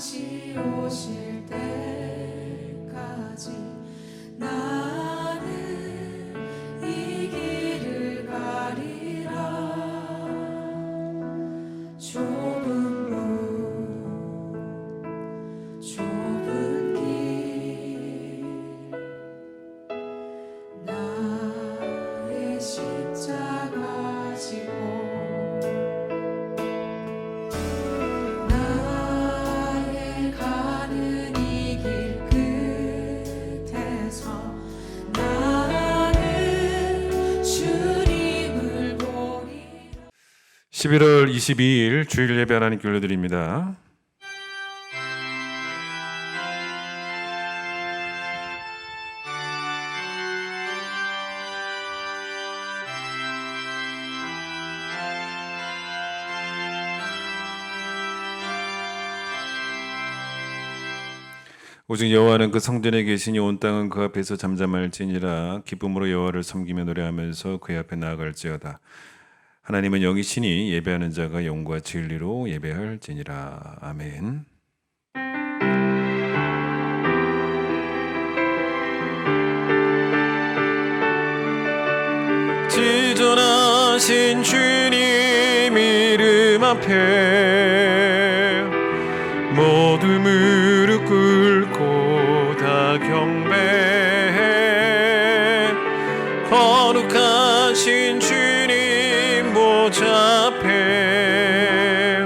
다시 오실 때까지 나는 이 길을 가리라. 좁은 문 좁은 길 나의 십자가 지고 가는 이 길 끝에서 나는 주님을 보리라. 11월 22일 주일 예배 하나님께 올려드립니다. 오직 여호와는 그 성전에 계시니 온 땅은 그 앞에서 잠잠할지니라. 기쁨으로 여호와를 섬기며 노래하면서 그의 앞에 나아갈지어다. 하나님은 영이시니 예배하는 자가 영과 진리로 예배할지니라. 아멘. 지존하신 주님 이름 앞에 모두 무릎 꿇고 다 경배해. 거룩하신 주님 보좌 앞에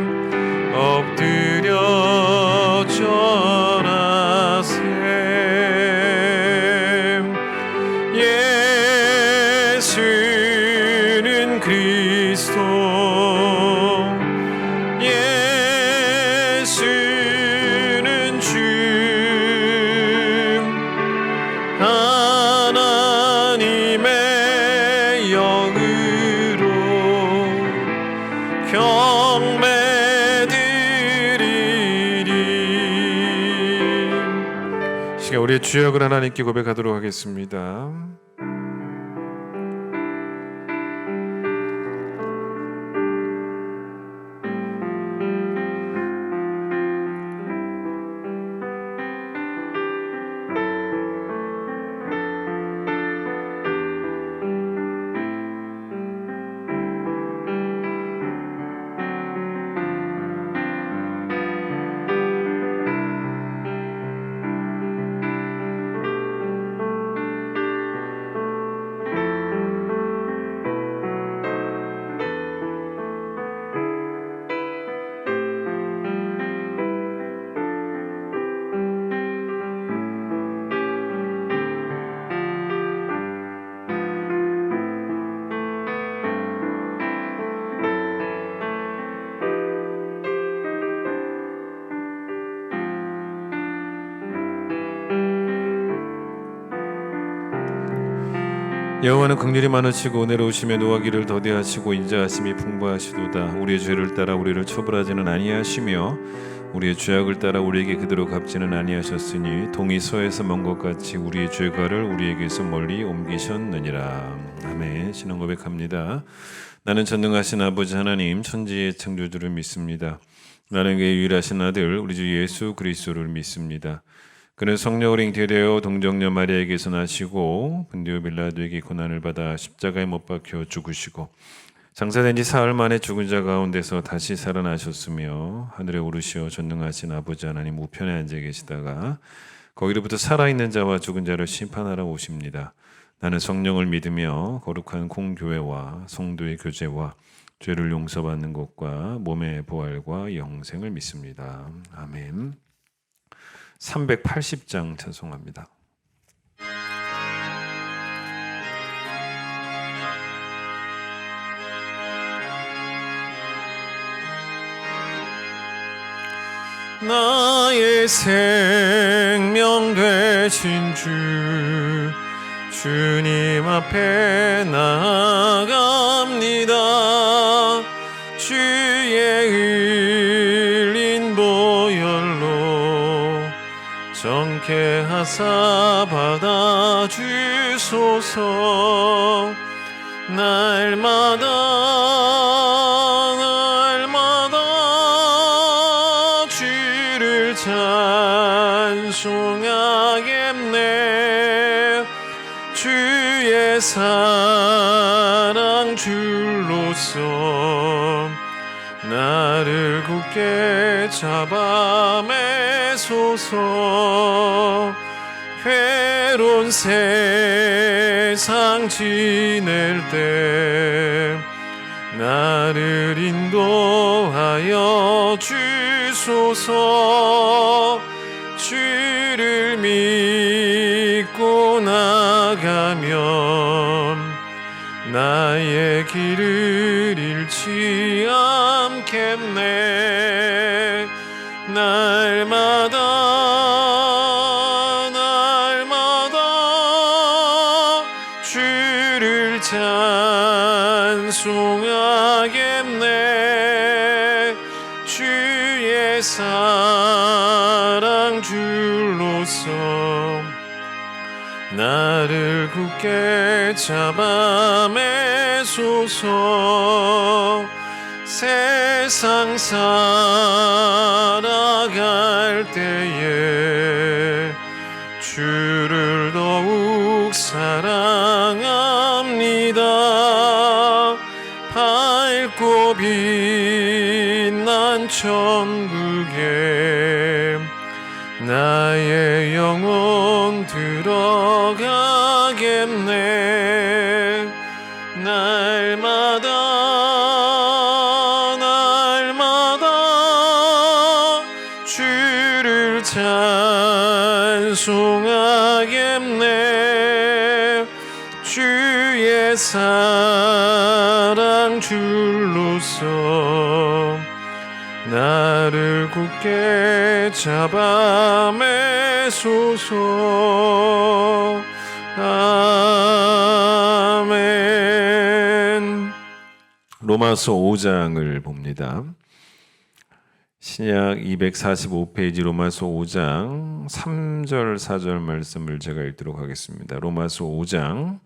엎드려 절하세. 예수는 그리스도, 예수는 주, 하나님의 영으로 경배드리리. 시간 우리의 주역을 하나님께 고백하도록 하겠습니다. 여호와는 긍휼이 많으시고 은혜로우시며 노하기를 더디하시고 인자하심이 풍부하시도다. 우리의 죄를 따라 우리를 처벌하지는 아니하시며 우리의 죄악을 따라 우리에게 그대로 갚지는 아니하셨으니 동이 서에서 먼 것 같이 우리의 죄가를 우리에게서 멀리 옮기셨느니라. 아멘. 신앙 고백합니다. 나는 전능하신 아버지 하나님 천지의 창조주를 믿습니다. 나는 그의 유일하신 아들 우리 주 예수 그리스도를 믿습니다. 그는 성령으로 잉태되어 동정녀 마리아에게서 나시고 본디오 빌라도에게 고난을 받아 십자가에 못 박혀 죽으시고 장사된 지 사흘 만에 죽은 자 가운데서 다시 살아나셨으며 하늘에 오르시어 전능하신 아버지 하나님 우편에 앉아 계시다가 거기로부터 살아있는 자와 죽은 자를 심판하러 오십니다. 나는 성령을 믿으며 거룩한 공교회와 성도의 교제와 죄를 용서받는 것과 몸의 부활과 영생을 믿습니다. 아멘. 380장 찬송합니다. 나의 생명 되신 주 주님 앞에 나아갑니다. 주의 흘린 보혈로 정케 하사 받아주소서. 날마다 주를 찬송하겠네. 주의 사랑 줄로서 나를 굳게 잡아 매소서. 괴로운 세상 지낼 때 나를 인도하여 주소서. 주를 믿고 나가면 나의 길을 잃지 않겠네. 날마다 주를 찬송하겠네. 주의 사랑 줄로서 나를 굳게 잡아 매소서. 세상 살아갈 때에 주를 더욱 사랑합니다. 밝고 빛난 천국에 나의 영혼 들어가겠네. 날마다 주를 찬송하겠네. 주의 사랑 줄로서 나를 굳게 잡아 매소서. 아멘. 로마서 5장을 봅니다. 신약 245페이지 로마서 5장 3절 4절 말씀을 제가 읽도록 하겠습니다. 로마서 5장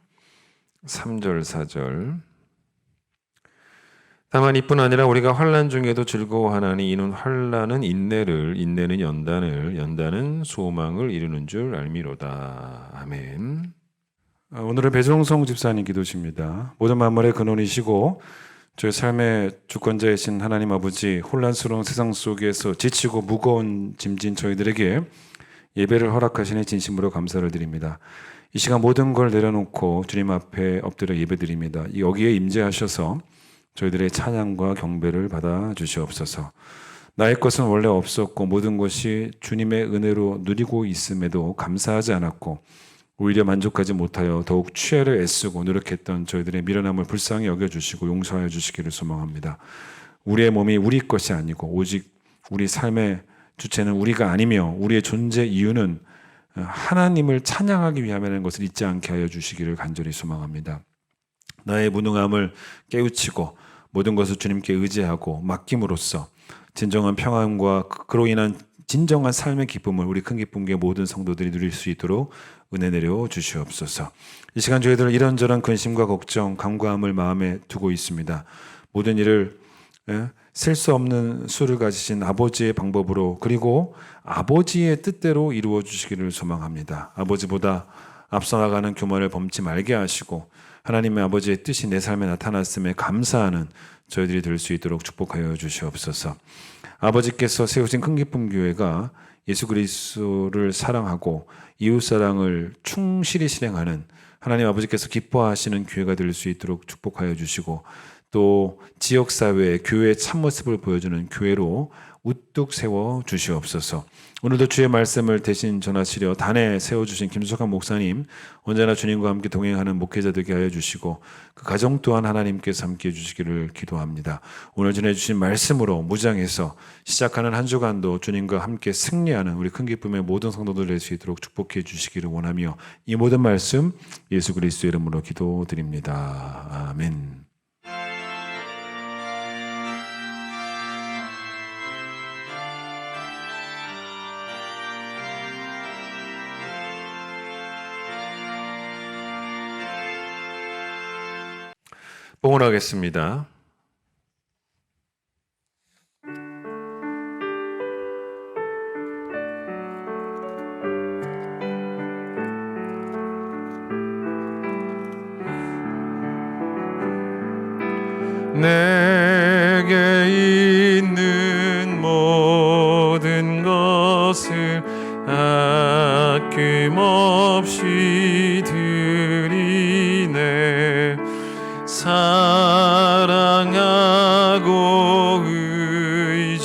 3절 4절. 다만 이뿐 아니라 우리가 환난 중에도 즐거워하나니 이는 환난은 인내를, 인내는 연단을, 연단은 소망을 이루는 줄 알미로다. 아멘. 오늘은 배종성 집사님 기도십니다. 모든 만물의 근원이시고 저희 삶의 주권자이신 하나님 아버지, 혼란스러운 세상 속에서 지치고 무거운 짐진 저희들에게 예배를 허락하시니 진심으로 감사를 드립니다. 이 시간 모든 걸 내려놓고 주님 앞에 엎드려 예배드립니다. 여기에 임재하셔서 저희들의 찬양과 경배를 받아 주시옵소서. 나의 것은 원래 없었고 모든 것이 주님의 은혜로 누리고 있음에도 감사하지 않았고 오히려 만족하지 못하여 더욱 취해를 애쓰고 노력했던 저희들의 미련함을 불쌍히 여겨주시고 용서하여 주시기를 소망합니다. 우리의 몸이 우리 것이 아니고 오직 우리 삶의 주체는 우리가 아니며 우리의 존재 이유는 하나님을 찬양하기 위함이라는 것을 잊지 않게 하여 주시기를 간절히 소망합니다. 나의 무능함을 깨우치고 모든 것을 주님께 의지하고 맡김으로써 진정한 평안과 그로 인한 진정한 삶의 기쁨을 우리 큰 기쁨교회 모든 성도들이 누릴 수 있도록 은혜 내려 주시옵소서. 이 시간 저희들 이런저런 근심과 걱정, 간과함을 마음에 두고 있습니다. 모든 일을 셀 수 없는 수를 가지신 아버지의 방법으로 그리고 아버지의 뜻대로 이루어 주시기를 소망합니다. 아버지보다 앞서 나가는 교만을 범치 말게 하시고 하나님의 아버지의 뜻이 내 삶에 나타났음에 감사하는 저희들이 될 수 있도록 축복하여 주시옵소서. 아버지께서 세우신 큰 기쁨 교회가 예수 그리스도를 사랑하고 이웃사랑을 충실히 실행하는 하나님 아버지께서 기뻐하시는 교회가 될 수 있도록 축복하여 주시고 또 지역사회에 교회의 참모습을 보여주는 교회로 우뚝 세워 주시옵소서. 오늘도 주의 말씀을 대신 전하시려 단에 세워주신 김석환 목사님 언제나 주님과 함께 동행하는 목회자 되게 하여 주시고 그 가정 또한 하나님께서 함께 해주시기를 기도합니다. 오늘 전해주신 말씀으로 무장해서 시작하는 한 주간도 주님과 함께 승리하는 우리 큰 기쁨의 모든 성도들 될 수 있도록 축복해 주시기를 원하며 이 모든 말씀 예수 그리스도의 이름으로 기도드립니다. 아멘. 봉헌하겠습니다.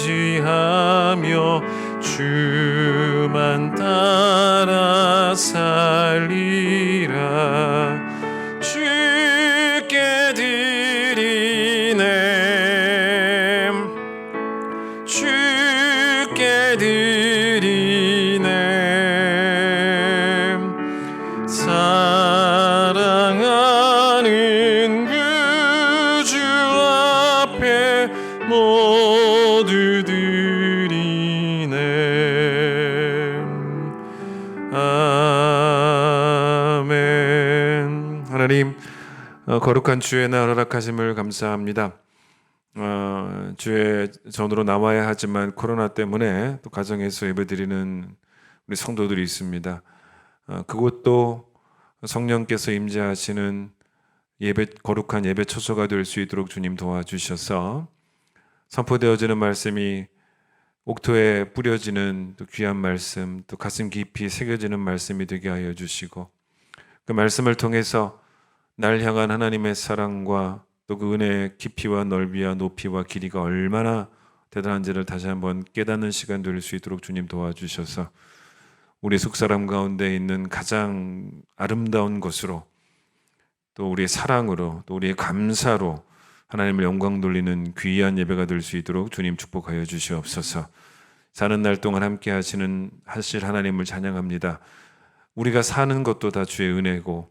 의지하며 주만 따라 살리라. 주께 드리네, 주께 드리네. 사랑하는 그 주 앞에 모두 드리네. 아멘. 하나님, 거룩한 주의 날 허락하심을 감사합니다. 주의 전으로 나와야 하지만 코로나 때문에 또 가정에서 예배드리는 우리 성도들이 있습니다. 그것도 성령께서 임재하시는 거룩한 예배 처소가 될 수 있도록 주님 도와주셔서 선포되어지는 말씀이 옥토에 뿌려지는 또 귀한 말씀, 또 가슴 깊이 새겨지는 말씀이 되게 하여 주시고, 그 말씀을 통해서 날 향한 하나님의 사랑과 또 그 은혜의 깊이와 넓이와 높이와 길이가 얼마나 대단한지를 다시 한번 깨닫는 시간 될 수 있도록 주님 도와주셔서 우리 속사람 가운데 있는 가장 아름다운 것으로, 또 우리의 사랑으로, 또 우리의 감사로 하나님을 영광 돌리는 귀한 예배가 될 수 있도록 주님 축복하여 주시옵소서. 사는 날 동안 함께 하실 하나님을 찬양합니다. 우리가 사는 것도 다 주의 은혜고,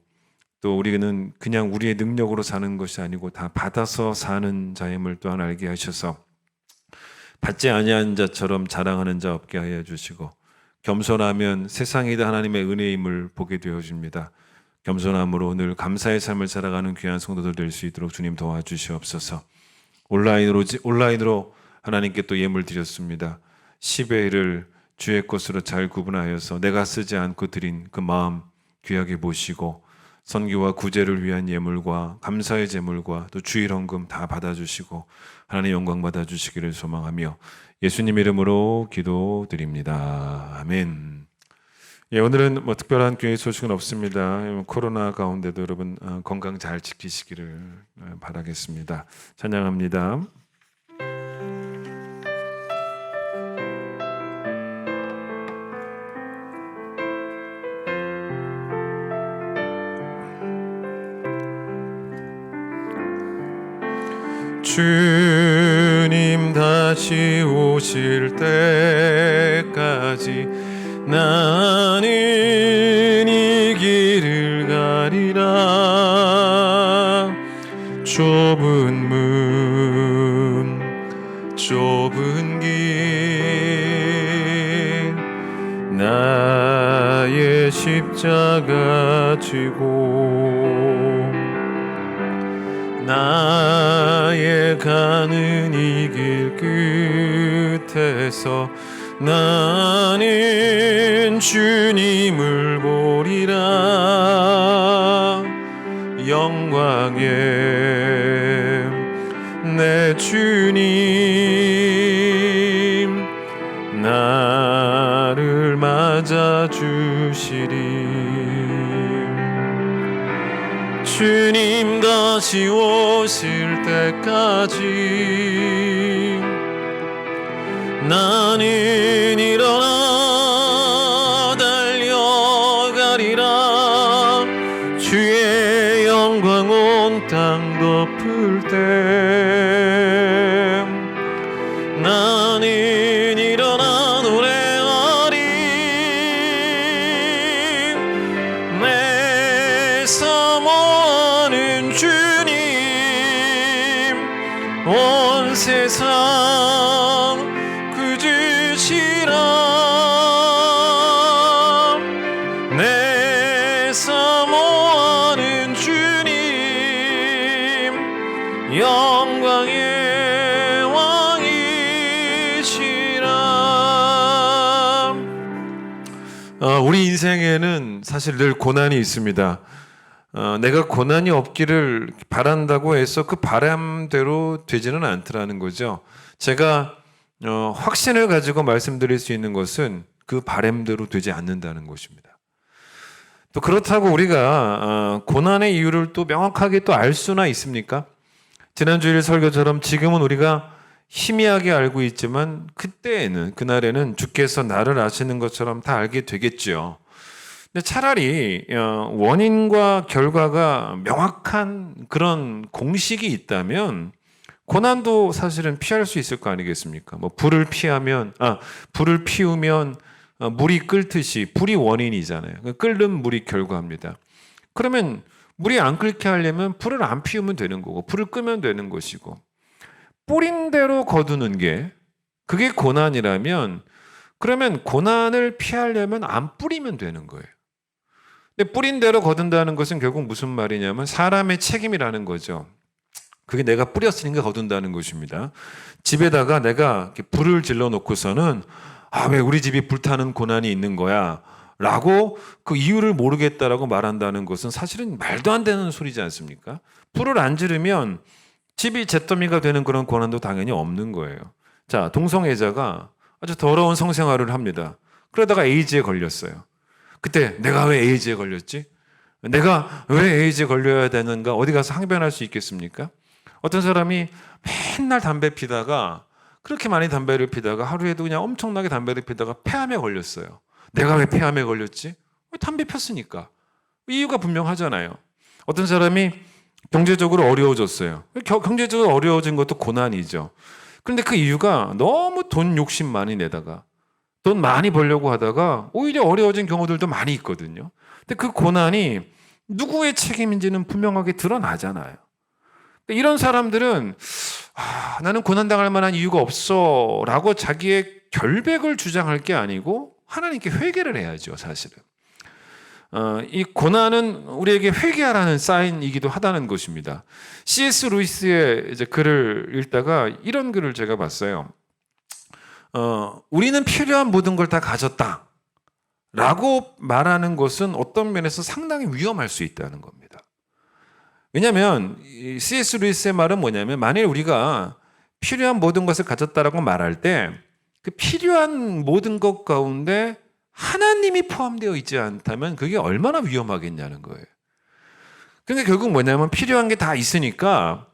또 우리는 그냥 우리의 능력으로 사는 것이 아니고 다 받아서 사는 자임을 또한 알게 하셔서 받지 아니한 자처럼 자랑하는 자 없게 하여 주시고, 겸손하면 세상이 다 하나님의 은혜임을 보게 되어집니다. 겸손함으로 늘 감사의 삶을 살아가는 귀한 성도들 될 수 있도록 주님 도와주시옵소서. 온라인으로 하나님께 또 예물 드렸습니다. 10의 1을 주의 것으로 잘 구분하여서 내가 쓰지 않고 드린 그 마음 귀하게 보시고, 선교와 구제를 위한 예물과 감사의 제물과 또 주일 헌금 다 받아주시고 하나님 영광 받아주시기를 소망하며 예수님 이름으로 기도드립니다. 아멘. 오늘은 특별한 교회 소식은 없습니다. 코로나 가운데도 여러분 건강 잘 지키시기를 바라겠습니다. 찬양합니다. 주님 다시 오실 때까지 나는 이 길을 가리라. 좁은 문 좁은 길 나의 십자가 지고 나의 가는 이 길 끝에서 나는 주님을 보리라. 영광의 내 주님 나를 맞아주시리. 주님 다시 오실 때까지 나는 일어나 달려가리라. 주의 영광 온 땅 덮을 때 나는 일어나 노래하리. 내 사모하는 주님 온 세상 구주시라. 내 사모하는 주님 영광의 왕이시라. 우리 인생에는 사실 늘 고난이 있습니다. 내가 고난이 없기를 바란다고 해서 그 바람대로 되지는 않더라는 거죠. 제가 확신을 가지고 말씀드릴 수 있는 것은 그 바람대로 되지 않는다는 것입니다. 또 그렇다고 우리가 고난의 이유를 또 명확하게 또 알 수나 있습니까? 지난주일 설교처럼 지금은 우리가 희미하게 알고 있지만 그때에는 그날에는 주께서 나를 아시는 것처럼 다 알게 되겠죠. 근데 차라리 원인과 결과가 명확한 그런 공식이 있다면 고난도 사실은 피할 수 있을 거 아니겠습니까? 뭐 불을 피우면 물이 끓듯이 불이 원인이잖아요. 끓는 물이 결과입니다. 그러면 물이 안 끓게 하려면 불을 안 피우면 되는 거고 불을 끄면 되는 것이고 뿌린 대로 거두는 게 그게 고난이라면 그러면 고난을 피하려면 안 뿌리면 되는 거예요. 근데 뿌린 대로 거둔다는 것은 결국 무슨 말이냐면 사람의 책임이라는 거죠. 그게 내가 뿌렸으니까 거둔다는 것입니다. 집에다가 내가 불을 질러 놓고서는 왜 우리 집이 불타는 고난이 있는 거야 라고 그 이유를 모르겠다라고 말한다는 것은 사실은 말도 안 되는 소리지 않습니까? 불을 안 지르면 집이 잿더미가 되는 그런 고난도 당연히 없는 거예요. 자, 동성애자가 아주 더러운 성생활을 합니다. 그러다가 에이즈에 걸렸어요. 그때 내가 왜 에이즈에 걸렸지? 내가 왜 에이즈에 걸려야 되는가? 어디 가서 항변할 수 있겠습니까? 어떤 사람이 맨날 담배 피다가 그렇게 많이 담배를 피다가 하루에도 그냥 엄청나게 담배를 피다가 폐암에 걸렸어요. 내가 왜 폐암에 걸렸지? 담배 폈으니까. 이유가 분명하잖아요. 어떤 사람이 경제적으로 어려워졌어요. 경제적으로 어려워진 것도 고난이죠. 그런데 그 이유가 너무 돈 욕심 많이 내다가 돈 많이 벌려고 하다가 오히려 어려워진 경우들도 많이 있거든요. 근데 그 고난이 누구의 책임인지는 분명하게 드러나잖아요. 이런 사람들은 나는 고난당할 만한 이유가 없어 라고 자기의 결백을 주장할 게 아니고 하나님께 회개를 해야죠. 사실은 이 고난은 우리에게 회개하라는 사인이기도 하다는 것입니다. C.S. 루이스의 이제 글을 읽다가 이런 글을 제가 봤어요. 우리는 필요한 모든 걸 다 가졌다 라고 말하는 것은 어떤 면에서 상당히 위험할 수 있다는 겁니다. 왜냐하면 C.S. 루이스의 말은 뭐냐면 만일 우리가 필요한 모든 것을 가졌다라고 말할 때 그 필요한 모든 것 가운데 하나님이 포함되어 있지 않다면 그게 얼마나 위험하겠냐는 거예요. 그러니까 결국 뭐냐면 필요한 게 다 있으니까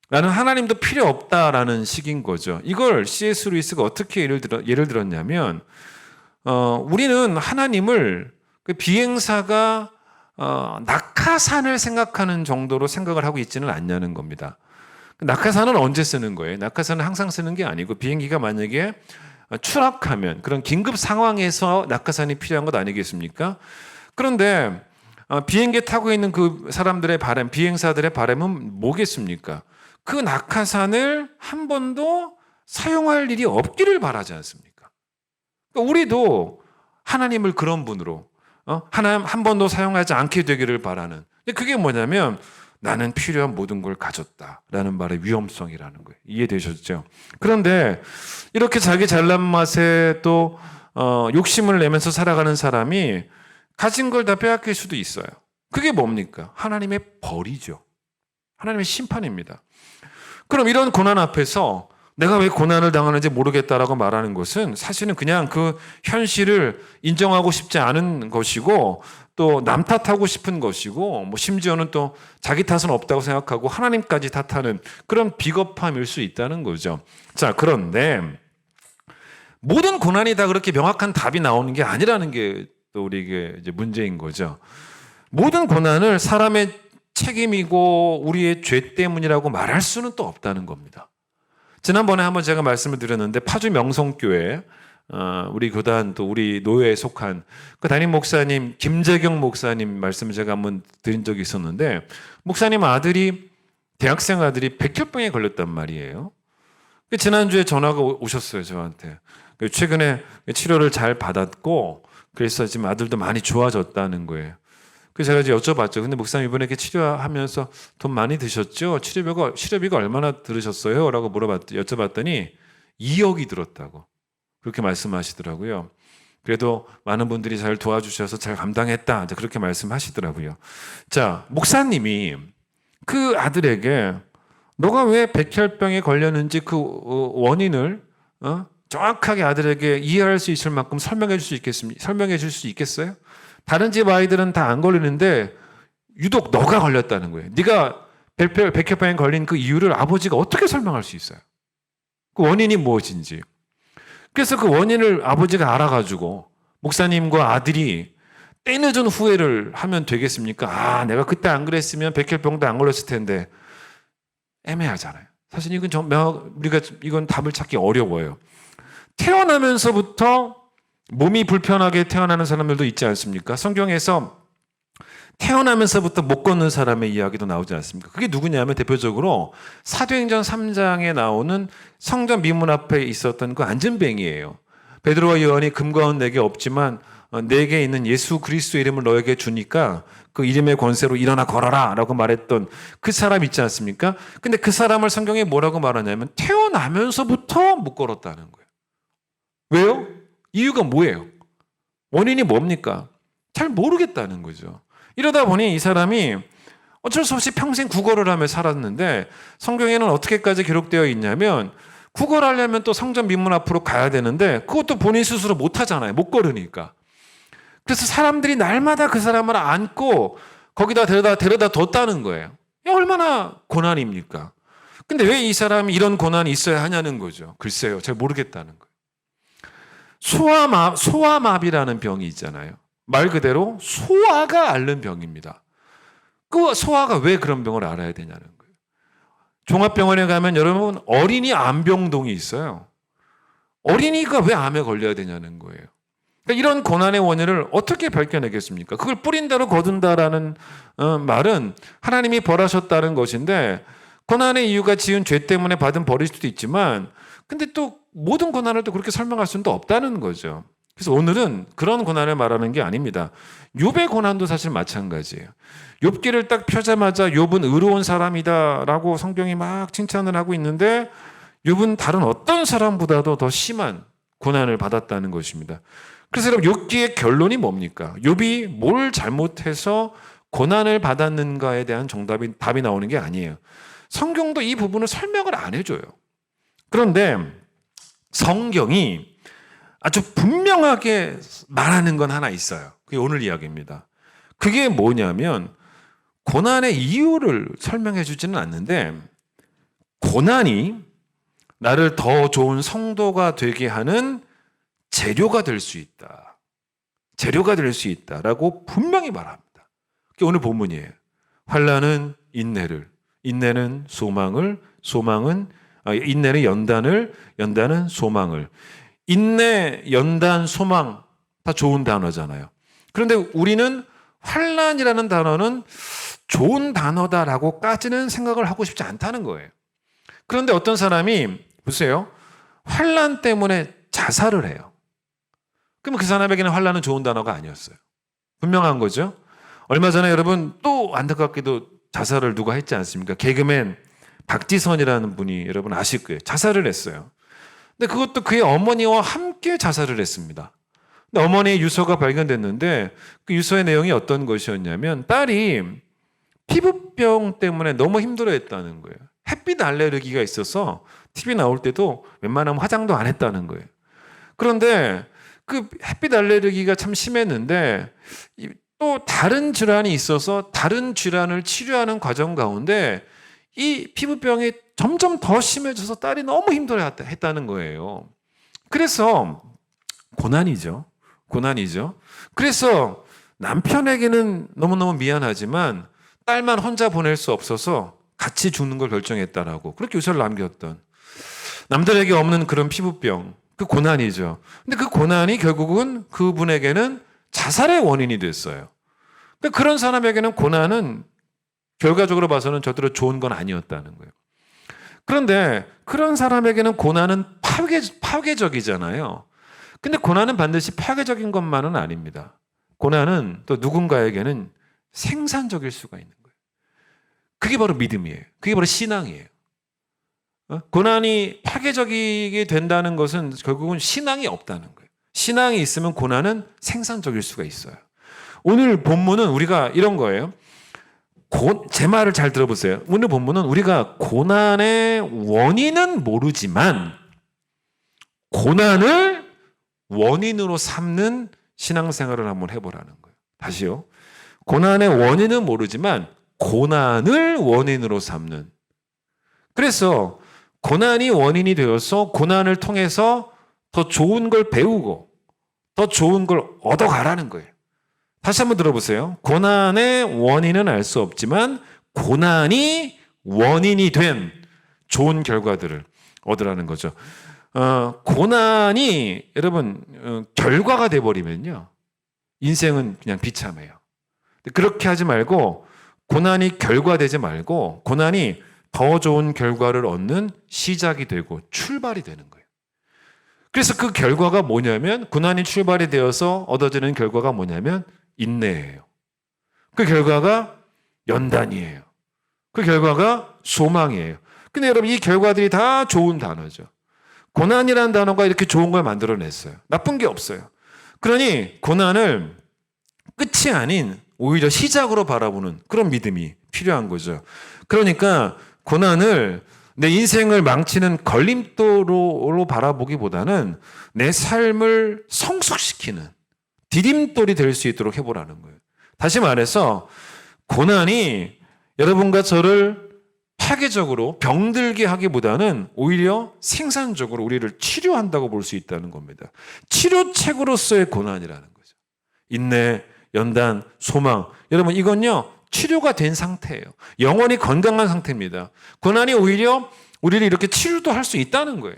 나는 하나님도 필요 없다라는 식인 거죠. 이걸 C.S. 루이스가 어떻게 예를 들었냐면 우리는 하나님을 그 비행사가 낙하산을 생각하는 정도로 생각을 하고 있지는 않냐는 겁니다. 낙하산은 언제 쓰는 거예요? 낙하산은 항상 쓰는 게 아니고 비행기가 만약에 추락하면 그런 긴급 상황에서 낙하산이 필요한 것 아니겠습니까? 그런데 비행기에 타고 있는 그 사람들의 바람, 비행사들의 바람은 뭐겠습니까? 그 낙하산을 한 번도 사용할 일이 없기를 바라지 않습니까? 그러니까 우리도 하나님을 그런 분으로 하나님 한 번도 사용하지 않게 되기를 바라는. 그게 뭐냐면 나는 필요한 모든 걸 가졌다라는 말의 위험성이라는 거예요. 이해되셨죠? 그런데 이렇게 자기 잘난 맛에 또 욕심을 내면서 살아가는 사람이 가진 걸 다 빼앗길 수도 있어요. 그게 뭡니까? 하나님의 벌이죠. 하나님의 심판입니다. 그럼 이런 고난 앞에서 내가 왜 고난을 당하는지 모르겠다라고 말하는 것은 사실은 그냥 그 현실을 인정하고 싶지 않은 것이고 또 남 탓하고 싶은 것이고 뭐 심지어는 또 자기 탓은 없다고 생각하고 하나님까지 탓하는 그런 비겁함일 수 있다는 거죠. 자, 그런데 모든 고난이 다 그렇게 명확한 답이 나오는 게 아니라는 게 또 우리에게 이제 문제인 거죠. 모든 고난을 사람의 책임이고 우리의 죄 때문이라고 말할 수는 또 없다는 겁니다. 지난번에 한번 제가 말씀을 드렸는데 파주 명성교회 우리 교단 또 우리 노회에 속한 그 담임 목사님 김재경 목사님 말씀을 제가 한번 드린 적이 있었는데 목사님 아들이 대학생 아들이 백혈병에 걸렸단 말이에요. 지난주에 전화가 오셨어요 저한테. 최근에 치료를 잘 받았고 그래서 지금 아들도 많이 좋아졌다는 거예요. 그래서 제가 이제 여쭤봤죠. 근데 목사님 이번에 이렇게 치료하면서 돈 많이 드셨죠? 치료비가 얼마나 들으셨어요? 라고 여쭤봤더니 2억이 들었다고 그렇게 말씀하시더라고요. 그래도 많은 분들이 잘 도와주셔서 잘 감당했다. 그렇게 말씀하시더라고요. 자, 목사님이 그 아들에게 너가 왜 백혈병에 걸렸는지 그 원인을 정확하게 아들에게 이해할 수 있을 만큼 설명해 줄 수 있겠어요? 다른 집 아이들은 다 안 걸리는데 유독 너가 걸렸다는 거예요. 네가 백혈병에 걸린 그 이유를 아버지가 어떻게 설명할 수 있어요? 그 원인이 무엇인지. 그래서 그 원인을 아버지가 알아가지고 목사님과 아들이 때늦은 후회를 하면 되겠습니까? 아, 내가 그때 안 그랬으면 백혈병도 안 걸렸을 텐데. 애매하잖아요. 사실 우리가 이건 답을 찾기 어려워요. 태어나면서부터 몸이 불편하게 태어나는 사람들도 있지 않습니까? 성경에서 태어나면서부터 못 걷는 사람의 이야기도 나오지 않습니까? 그게 누구냐면 대표적으로 사도행전 3장에 나오는 성전 미문 앞에 있었던 그 안전뱅이에요. 베드로와 요한이 금과 은 내게 없지만 내게 있는 예수 그리스도의 이름을 너에게 주니까 그 이름의 권세로 일어나 걸어라 라고 말했던 그 사람 있지 않습니까? 근데 그 사람을 성경에 뭐라고 말하냐면 태어나면서부터 못 걸었다는 거예요. 왜요? 이유가 뭐예요? 원인이 뭡니까? 잘 모르겠다는 거죠. 이러다 보니 이 사람이 어쩔 수 없이 평생 구걸을 하며 살았는데 성경에는 어떻게까지 기록되어 있냐면 구걸하려면 또 성전 민문 앞으로 가야 되는데 그것도 본인 스스로 못 하잖아요. 못 걸으니까. 그래서 사람들이 날마다 그 사람을 안고 거기다 데려다 뒀다는 거예요. 얼마나 고난입니까? 근데 왜 이 사람이 이런 고난이 있어야 하냐는 거죠. 글쎄요. 잘 모르겠다는 거예요. 소아마비라는 병이 있잖아요. 말 그대로 소아가 앓는 병입니다. 그 소아가 왜 그런 병을 앓아야 되냐는 거예요. 종합병원에 가면 여러분 어린이 암병동이 있어요. 어린이가 왜 암에 걸려야 되냐는 거예요. 그러니까 이런 고난의 원인을 어떻게 밝혀내겠습니까? 그걸 뿌린 대로 거둔다라는 말은 하나님이 벌하셨다는 것인데 고난의 이유가 지은 죄 때문에 받은 벌일 수도 있지만 근데 또 모든 고난을 또 그렇게 설명할 수는 또 없다는 거죠. 그래서 오늘은 그런 고난을 말하는 게 아닙니다. 욥의 고난도 사실 마찬가지예요. 욥기를 딱 펴자마자 욥은 의로운 사람이다라고 성경이 막 칭찬을 하고 있는데 욥은 다른 어떤 사람보다도 더 심한 고난을 받았다는 것입니다. 그래서 여러분 욥기의 결론이 뭡니까? 욥이 뭘 잘못해서 고난을 받았는가에 대한 답이 나오는 게 아니에요. 성경도 이 부분을 설명을 안 해줘요. 그런데 성경이 아주 분명하게 말하는 건 하나 있어요. 그게 오늘 이야기입니다. 그게 뭐냐면 고난의 이유를 설명해 주지는 않는데 고난이 나를 더 좋은 성도가 되게 하는 재료가 될 수 있다. 재료가 될 수 있다라고 분명히 말합니다. 그게 오늘 본문이에요. 환난은 인내를, 인내는 소망을, 인내는 연단을, 연단은 소망을. 인내, 연단, 소망 다 좋은 단어잖아요. 그런데 우리는 환난이라는 단어는 좋은 단어다라고까지는 생각을 하고 싶지 않다는 거예요. 그런데 어떤 사람이 보세요. 환난 때문에 자살을 해요. 그러면 그 사람에게는 환난은 좋은 단어가 아니었어요. 분명한 거죠. 얼마 전에 여러분 또 안타깝게도 자살을 누가 했지 않습니까? 개그맨 박지선이라는 분이 여러분 아실 거예요. 자살을 했어요. 근데 그것도 그의 어머니와 함께 자살을 했습니다. 근데 어머니의 유서가 발견됐는데 그 유서의 내용이 어떤 것이었냐면 딸이 피부병 때문에 너무 힘들어했다는 거예요. 햇빛 알레르기가 있어서 TV 나올 때도 웬만하면 화장도 안 했다는 거예요. 그런데 그 햇빛 알레르기가 참 심했는데 또 다른 질환이 있어서 다른 질환을 치료하는 과정 가운데 이 피부병이 점점 더 심해져서 딸이 너무 힘들어했다는 거예요. 그래서 고난이죠. 그래서 남편에게는 너무너무 미안하지만 딸만 혼자 보낼 수 없어서 같이 죽는 걸 결정했다라고 그렇게 유서를 남겼던 남들에게 없는 그런 피부병, 그 고난이죠. 근데 그 고난이 결국은 그분에게는 자살의 원인이 됐어요. 그러니까 그런 사람에게는 고난은 결과적으로 봐서는 절대로 좋은 건 아니었다는 거예요. 그런데 그런 사람에게는 고난은 파괴적이잖아요. 근데 고난은 반드시 파괴적인 것만은 아닙니다. 고난은 또 누군가에게는 생산적일 수가 있는 거예요. 그게 바로 믿음이에요. 그게 바로 신앙이에요. 고난이 파괴적이게 된다는 것은 결국은 신앙이 없다는 거예요. 신앙이 있으면 고난은 생산적일 수가 있어요. 오늘 본문은 우리가 이런 거예요. 제 말을 잘 들어보세요. 오늘 본문은 우리가 고난의 원인은 모르지만 고난을 원인으로 삼는 신앙생활을 한번 해보라는 거예요. 다시요. 고난의 원인은 모르지만 고난을 원인으로 삼는. 그래서 고난이 원인이 되어서 고난을 통해서 더 좋은 걸 배우고 더 좋은 걸 얻어가라는 거예요. 다시 한번 들어보세요. 고난의 원인은 알 수 없지만 고난이 원인이 된 좋은 결과들을 얻으라는 거죠. 고난이 여러분 결과가 돼버리면요, 인생은 그냥 비참해요. 그렇게 하지 말고 고난이 결과되지 말고 고난이 더 좋은 결과를 얻는 시작이 되고 출발이 되는 거예요. 그래서 그 결과가 뭐냐면, 고난이 출발이 되어서 얻어지는 결과가 뭐냐면 인내예요. 그 결과가 연단이에요. 그 결과가 소망이에요. 근데 여러분, 이 결과들이 다 좋은 단어죠. 고난이라는 단어가 이렇게 좋은 걸 만들어냈어요. 나쁜 게 없어요. 그러니 고난을 끝이 아닌 오히려 시작으로 바라보는 그런 믿음이 필요한 거죠. 그러니까 고난을 내 인생을 망치는 걸림돌로 바라보기보다는 내 삶을 성숙시키는 디딤돌이 될 수 있도록 해보라는 거예요. 다시 말해서 고난이 여러분과 저를 파괴적으로 병들게 하기보다는 오히려 생산적으로 우리를 치료한다고 볼 수 있다는 겁니다. 치료책으로서의 고난이라는 거죠. 인내, 연단, 소망. 여러분, 이건요, 치료가 된 상태예요. 영원히 건강한 상태입니다. 고난이 오히려 우리를 이렇게 치료도 할 수 있다는 거예요.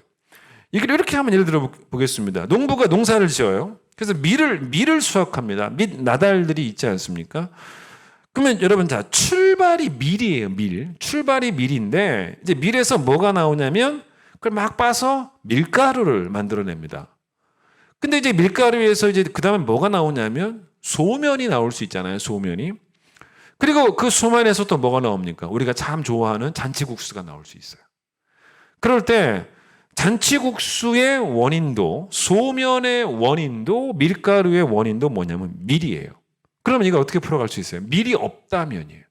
이렇게 하면 예를 들어 보겠습니다. 농부가 농사를 지어요. 그래서 밀을 수확합니다. 밑 나달들이 있지 않습니까? 그러면 여러분, 자, 출발이 밀이에요. 출발이 밀인데 이제 밀에서 뭐가 나오냐면 그걸 막 빻아서 밀가루를 만들어냅니다. 근데 이제 밀가루에서 이제 그다음에 뭐가 나오냐면 소면이 나올 수 있잖아요. 소면이. 그리고 그 소면에서 또 뭐가 나옵니까? 우리가 참 좋아하는 잔치국수가 나올 수 있어요. 그럴 때 잔치국수의 원인도, 소면의 원인도, 밀가루의 원인도 뭐냐면 밀이에요. 그러면 이거 어떻게 풀어갈 수 있어요? 밀이 없다면이에요.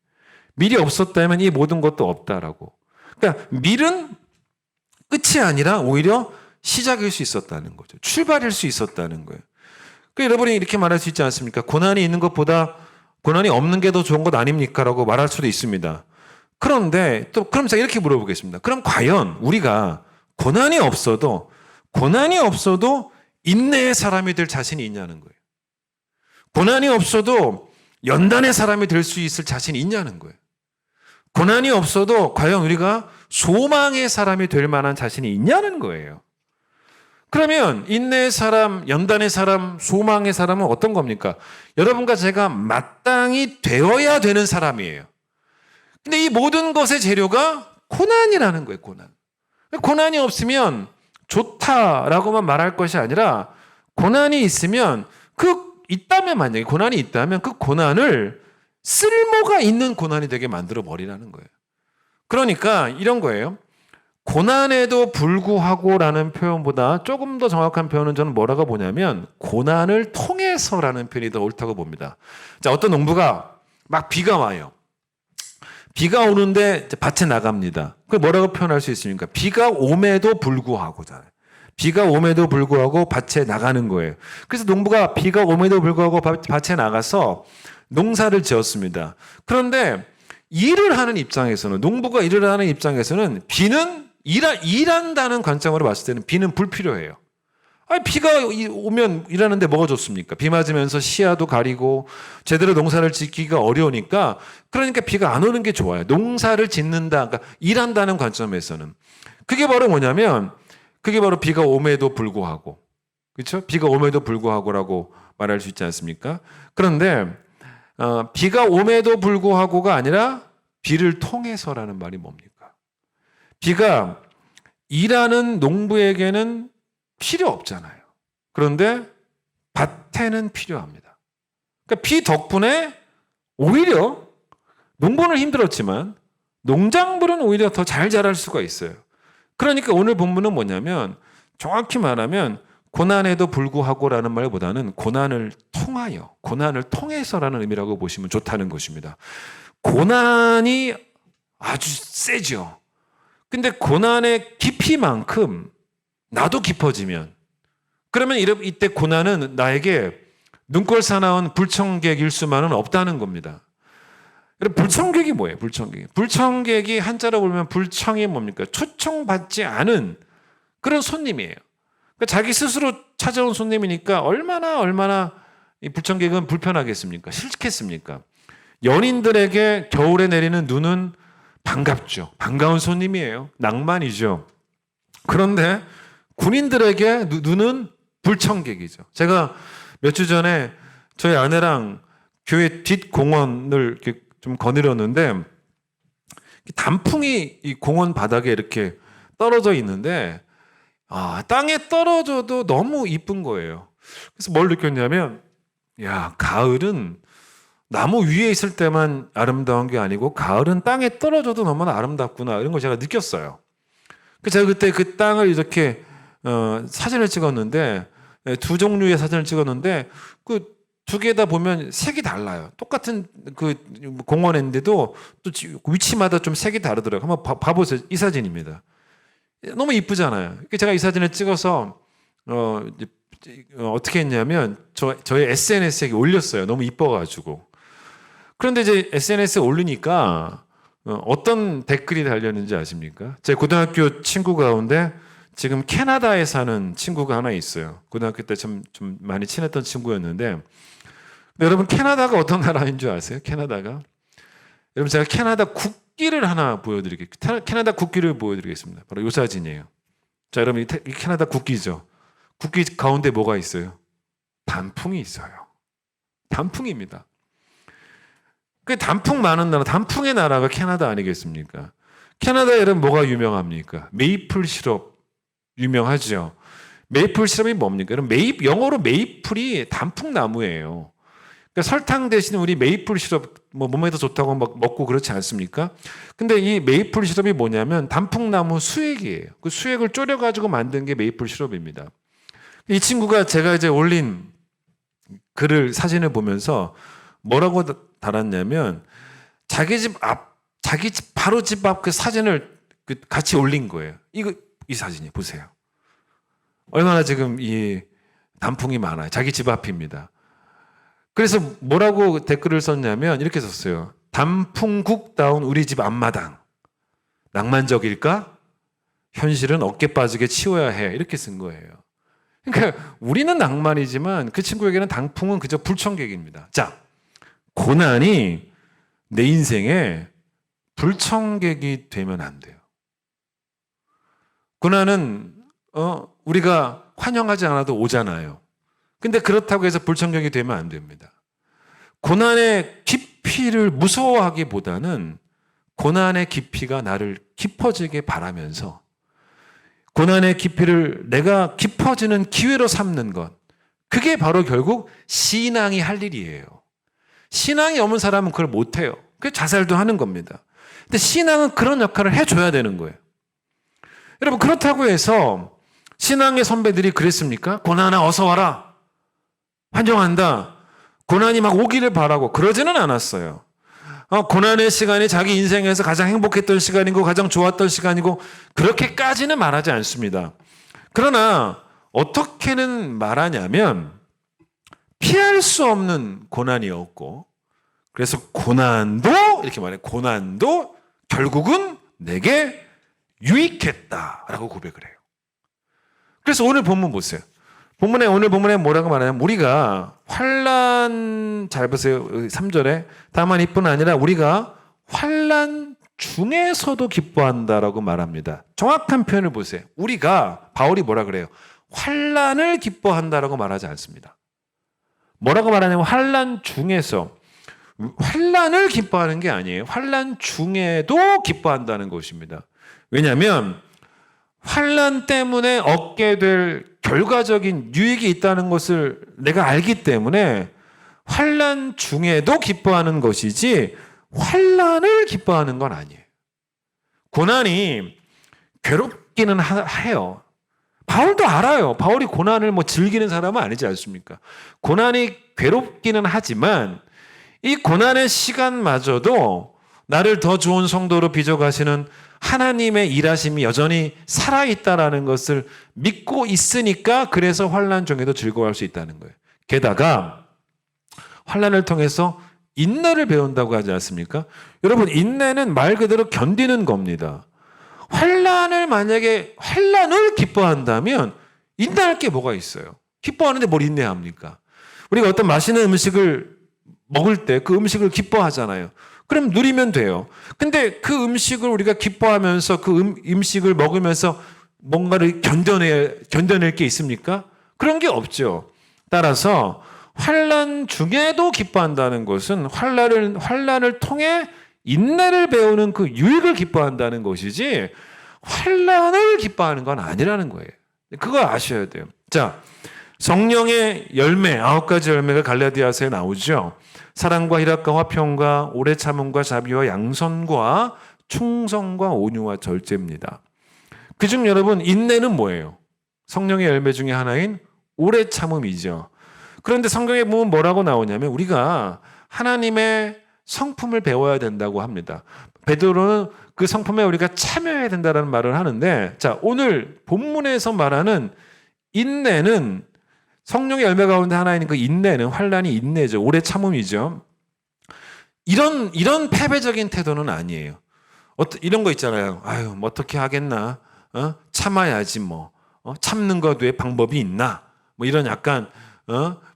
밀이 없었다면 이 모든 것도 없다라고. 그러니까 밀은 끝이 아니라 오히려 시작일 수 있었다는 거죠. 출발일 수 있었다는 거예요. 그러니까 여러분이 이렇게 말할 수 있지 않습니까? 고난이 있는 것보다 고난이 없는 게 더 좋은 것 아닙니까? 라고 말할 수도 있습니다. 그런데 또 그럼 제가 이렇게 물어보겠습니다. 그럼 과연 우리가 고난이 없어도 인내의 사람이 될 자신이 있냐는 거예요. 고난이 없어도 연단의 사람이 될 수 있을 자신이 있냐는 거예요. 고난이 없어도 과연 우리가 소망의 사람이 될 만한 자신이 있냐는 거예요. 그러면 인내의 사람, 연단의 사람, 소망의 사람은 어떤 겁니까? 여러분과 제가 마땅히 되어야 되는 사람이에요. 근데 이 모든 것의 재료가 고난이라는 거예요. 고난이 없으면 좋다라고만 말할 것이 아니라, 고난이 있으면 만약에 고난이 있다면 그 고난을 쓸모가 있는 고난이 되게 만들어 버리라는 거예요. 그러니까 이런 거예요. 고난에도 불구하고라는 표현보다 조금 더 정확한 표현은 저는 뭐라고 보냐면 고난을 통해서라는 표현이 더 옳다고 봅니다. 자, 어떤 농부가 막 비가 와요. 비가 오는데 밭에 나갑니다. 그걸 뭐라고 표현할 수 있습니까? 비가 옴에도 불구하고잖아요. 비가 옴에도 불구하고 밭에 나가는 거예요. 그래서 농부가 비가 옴에도 불구하고 밭에 나가서 농사를 지었습니다. 그런데 농부가 일을 하는 입장에서는 비는 일한다는 관점으로 봤을 때는 비는 불필요해요. 비가 오면 일하는데 뭐가 좋습니까? 비 맞으면서 시야도 가리고 제대로 농사를 짓기가 어려우니까, 그러니까 비가 안 오는 게 좋아요. 농사를 짓는다, 그러니까 일한다는 관점에서는. 그게 바로 뭐냐면, 그게 바로 비가 옴에도 불구하고, 그렇죠? 비가 옴에도 불구하고라고 말할 수 있지 않습니까? 그런데 비가 옴에도 불구하고가 아니라 비를 통해서라는 말이 뭡니까? 비가 일하는 농부에게는 필요 없잖아요. 그런데 밭에는 필요합니다. 그러니까 비 덕분에 오히려 농부는 힘들었지만 농작물은 오히려 더 잘 자랄 수가 있어요. 그러니까 오늘 본문은 뭐냐면, 정확히 말하면 고난에도 불구하고라는 말보다는 고난을 통해서라는 의미라고 보시면 좋다는 것입니다. 고난이 아주 세죠. 근데 고난의 깊이만큼 나도 깊어지면, 그러면 이때 고난은 나에게 눈꼴 사나운 불청객일 수만은 없다는 겁니다. 여러분, 불청객이 뭐예요? 불청객이 한자로 보면 불청이 뭡니까? 초청받지 않은 그런 손님이에요. 그러니까 자기 스스로 찾아온 손님이니까 얼마나 이 불청객은 불편하겠습니까? 싫겠습니까? 연인들에게 겨울에 내리는 눈은 반갑죠. 반가운 손님이에요. 낭만이죠. 그런데 군인들에게 눈은 불청객이죠. 제가 몇 주 전에 저희 아내랑 교회 뒷 공원을 이렇게 좀 거닐었는데 단풍이 이 공원 바닥에 이렇게 떨어져 있는데 땅에 떨어져도 너무 이쁜 거예요. 그래서 뭘 느꼈냐면 가을은 나무 위에 있을 때만 아름다운 게 아니고 가을은 땅에 떨어져도 너무나 아름답구나 이런 걸 제가 느꼈어요. 그래서 제가 그때 그 땅을 이렇게 사진을 찍었는데 두 종류의 사진을 찍었는데 그 두 개 다 보면 색이 달라요. 똑같은 그 공원인데도 또 위치마다 좀 색이 다르더라고요. 한번 봐보세요. 이 사진입니다. 너무 이쁘잖아요. 제가 이 사진을 찍어서 어떻게 했냐면 저희 SNS에 올렸어요. 너무 이뻐가지고. 그런데 이제 SNS에 올리니까 어떤 댓글이 달렸는지 아십니까? 제 고등학교 친구 가운데 지금 캐나다에 사는 친구가 하나 있어요. 고등학교 때 좀 많이 친했던 친구였는데 여러분 캐나다가 어떤 나라인 줄 아세요? 캐나다가 여러분 제가 캐나다 국기를 하나 보여드리겠습니다. 캐나다 국기를 보여드리겠습니다. 바로 이 사진이에요. 자, 여러분 이 캐나다 국기죠. 국기 가운데 뭐가 있어요? 단풍이 있어요. 단풍입니다. 그 단풍 많은 나라, 단풍의 나라가 캐나다 아니겠습니까? 캐나다 여러분 뭐가 유명합니까? 메이플 시럽 유명하죠. 메이플 시럽이 뭡니까? 영어로 메이플이 단풍 나무예요. 그러니까 설탕 대신 우리 메이플 시럽 몸에도 좋다고 막 먹고 그렇지 않습니까? 근데 이 메이플 시럽이 뭐냐면 단풍나무 수액이에요. 그 수액을 졸여 가지고 만든 게 메이플 시럽입니다. 이 친구가 제가 이제 올린 글을 사진을 보면서 뭐라고 달았냐면 자기 집 바로 집 앞 그 사진을 같이 올린 거예요. 이 사진이 보세요. 얼마나 지금 이 단풍이 많아요. 자기 집 앞입니다. 그래서 뭐라고 댓글을 썼냐면 이렇게 썼어요. 단풍국다운 우리 집 앞마당. 낭만적일까? 현실은 어깨 빠지게 치워야 해. 이렇게 쓴 거예요. 그러니까 우리는 낭만이지만 그 친구에게는 단풍은 그저 불청객입니다. 자, 고난이 내 인생에 불청객이 되면 안 돼요. 고난은 우리가 환영하지 않아도 오잖아요. 근데 그렇다고 해서 불청객이 되면 안 됩니다. 고난의 깊이를 무서워하기보다는 고난의 깊이가 나를 깊어지게 바라면서 고난의 깊이를 내가 깊어지는 기회로 삼는 것, 그게 바로 결국 신앙이 할 일이에요. 신앙이 없는 사람은 그걸 못해요. 그게 자살도 하는 겁니다. 근데 신앙은 그런 역할을 해줘야 되는 거예요. 여러분, 그렇다고 해서 신앙의 선배들이 그랬습니까? 고난아 어서 와라. 환영한다. 고난이 막 오기를 바라고 그러지는 않았어요. 고난의 시간이 자기 인생에서 가장 행복했던 시간이고 가장 좋았던 시간이고 그렇게까지는 말하지 않습니다. 그러나 어떻게는 말하냐면 피할 수 없는 고난이었고 그래서 고난도 이렇게 말해요. 고난도 결국은 내게 유익했다라고 고백을 해요. 그래서 오늘 본문 보세요. 오늘 본문에 뭐라고 말하냐면 우리가 환난 잘 보세요. 3절에 다만 이뿐 아니라 우리가 환난 중에서도 기뻐한다라고 말합니다. 정확한 표현을 보세요. 우리가 바울이 뭐라 그래요? 환난을 기뻐한다라고 말하지 않습니다. 뭐라고 말하냐면 환난 중에서 환난을 기뻐하는 게 아니에요. 환난 중에도 기뻐한다는 것입니다. 왜냐하면 환난 때문에 얻게 될 결과적인 유익이 있다는 것을 내가 알기 때문에 환난 중에도 기뻐하는 것이지 환난을 기뻐하는 건 아니에요. 고난이 괴롭기는 해요. 바울도 알아요. 바울이 고난을 즐기는 사람은 아니지 않습니까? 고난이 괴롭기는 하지만 이 고난의 시간마저도 나를 더 좋은 성도로 빚어가시는 하나님의 일하심이 여전히 살아있다라는 것을 믿고 있으니까 그래서 환난 중에도 즐거워할 수 있다는 거예요. 게다가 환난을 통해서 인내를 배운다고 하지 않습니까? 여러분, 인내는 말 그대로 견디는 겁니다. 환란을 기뻐한다면 인내할 게 뭐가 있어요? 기뻐하는데 뭘 인내합니까? 우리가 어떤 맛있는 음식을 먹을 때 그 음식을 기뻐하잖아요. 그럼 누리면 돼요. 근데 그 음식을 우리가 기뻐하면서 그 음식을 먹으면서 뭔가를 견뎌낼 게 있습니까? 그런 게 없죠. 따라서 환란 중에도 기뻐한다는 것은 환란을 통해 인내를 배우는 그 유익을 기뻐한다는 것이지 환란을 기뻐하는 건 아니라는 거예요. 그거 아셔야 돼요. 자, 성령의 열매, 9가지 열매가 갈라디아서에 나오죠. 사랑과 희락과 화평과 오래 참음과 자비와 양선과 충성과 온유와 절제입니다. 그중 여러분, 인내는 뭐예요? 성령의 열매 중에 하나인 오래 참음이죠. 그런데 성경에 보면 뭐라고 나오냐면 우리가 하나님의 성품을 배워야 된다고 합니다. 베드로는 그 성품에 우리가 참여해야 된다는 말을 하는데, 자, 오늘 본문에서 말하는 인내는 성령의 열매 가운데 하나인 그 인내는 환란이 인내죠. 오래 참음이죠. 이런 패배적인 태도는 아니에요. 이런 거 있잖아요. 아유, 뭐 어떻게 하겠나? 참아야지 뭐. 참는 것 외에 방법이 있나? 뭐 이런 약간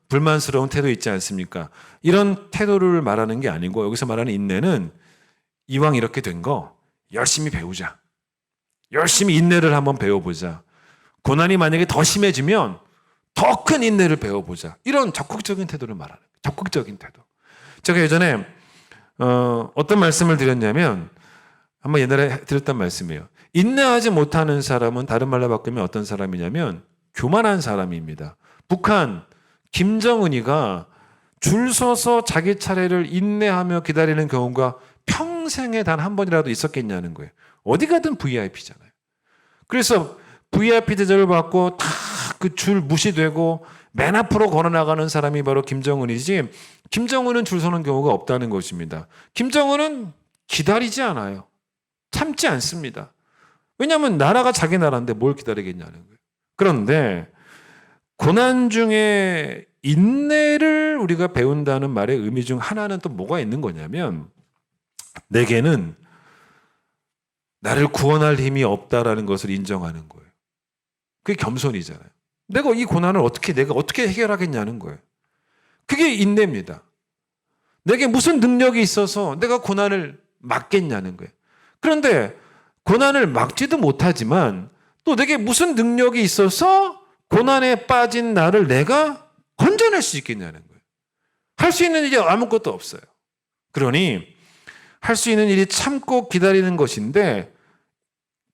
불만스러운 태도 있지 않습니까? 이런 태도를 말하는 게 아니고 여기서 말하는 인내는 이왕 이렇게 된 거 열심히 배우자. 열심히 인내를 한번 배워보자. 고난이 만약에 더 심해지면 더 큰 인내를 배워보자. 이런 적극적인 태도를 말하는 거예요. 적극적인 태도. 제가 예전에 어떤 말씀을 드렸냐면 한번 옛날에 드렸던 말씀이에요. 인내하지 못하는 사람은 다른 말로 바꾸면 어떤 사람이냐면 교만한 사람입니다. 북한 김정은이가 줄 서서 자기 차례를 인내하며 기다리는 경우가 평생에 단 한 번이라도 있었겠냐는 거예요. 어디 가든 VIP잖아요. 그래서 VIP 대접을 받고 다 그 줄 무시되고 맨 앞으로 걸어나가는 사람이 바로 김정은이지, 김정은은 줄 서는 경우가 없다는 것입니다. 김정은은 기다리지 않아요. 참지 않습니다. 왜냐하면 나라가 자기 나라인데 뭘 기다리겠냐는 거예요. 그런데 고난 중에 인내를 우리가 배운다는 말의 의미 중 하나는 또 뭐가 있는 거냐면, 내게는 나를 구원할 힘이 없다라는 것을 인정하는 거예요. 그게 겸손이잖아요. 내가 이 고난을 내가 어떻게 해결하겠냐는 거예요. 그게 인내입니다. 내게 무슨 능력이 있어서 내가 고난을 막겠냐는 거예요. 그런데 고난을 막지도 못하지만 또 내게 무슨 능력이 있어서 고난에 빠진 나를 내가 건져낼 수 있겠냐는 거예요. 할 수 있는 일이 아무것도 없어요. 그러니 할 수 있는 일이 참고 기다리는 것인데,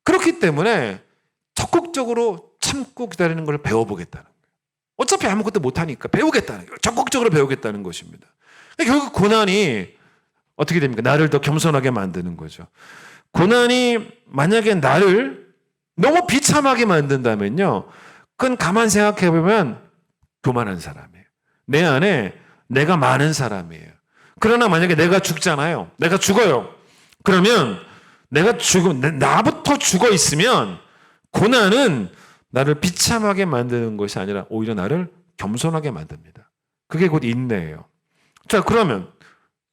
그렇기 때문에 적극적으로 참고 기다리는 걸 배워보겠다는 거예요. 어차피 아무것도 못하니까 배우겠다는 거예요. 적극적으로 배우겠다는 것입니다. 결국 고난이 어떻게 됩니까? 나를 더 겸손하게 만드는 거죠. 고난이 만약에 나를 너무 비참하게 만든다면요, 그건 가만 생각해 보면 교만한 사람이에요. 내 안에 내가 많은 사람이에요. 그러나 만약에 내가 죽잖아요. 내가 죽어요. 그러면 나부터 죽어 있으면 고난은 나를 비참하게 만드는 것이 아니라 오히려 나를 겸손하게 만듭니다. 그게 곧 인내예요. 자, 그러면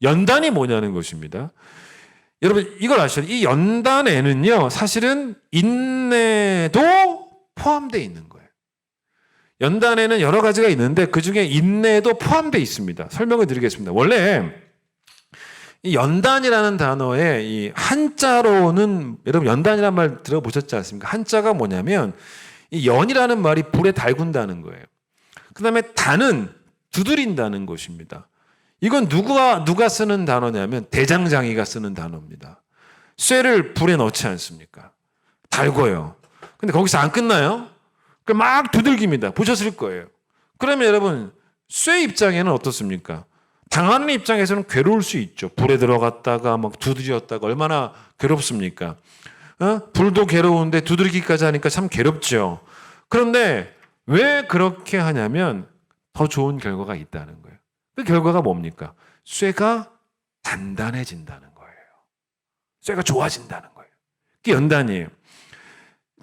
연단이 뭐냐는 것입니다. 여러분, 이걸 아셔야 돼요. 이 연단에는요, 사실은 인내도 포함되어 있는 거예요. 연단에는 여러 가지가 있는데 그 중에 인내도 포함되어 있습니다. 설명을 드리겠습니다. 원래 이 연단이라는 단어의 이 한자로는, 여러분 연단이라는 말 들어보셨지 않습니까? 한자가 뭐냐면 이 연이라는 말이 불에 달군다는 거예요. 그 다음에 단은 두드린다는 것입니다. 이건 누가 쓰는 단어냐면 대장장이가 쓰는 단어입니다. 쇠를 불에 넣지 않습니까? 달궈요. 근데 거기서 안 끝나요? 막 두들깁니다. 보셨을 거예요. 그러면 여러분, 쇠 입장에는 어떻습니까? 당하는 입장에서는 괴로울 수 있죠. 불에 들어갔다가 막 두드렸다가 얼마나 괴롭습니까? 불도 괴로운데 두드리기까지 하니까 참 괴롭죠. 그런데 왜 그렇게 하냐면 더 좋은 결과가 있다는 거예요. 그 결과가 뭡니까? 쇠가 단단해진다는 거예요. 쇠가 좋아진다는 거예요. 그게 연단이에요.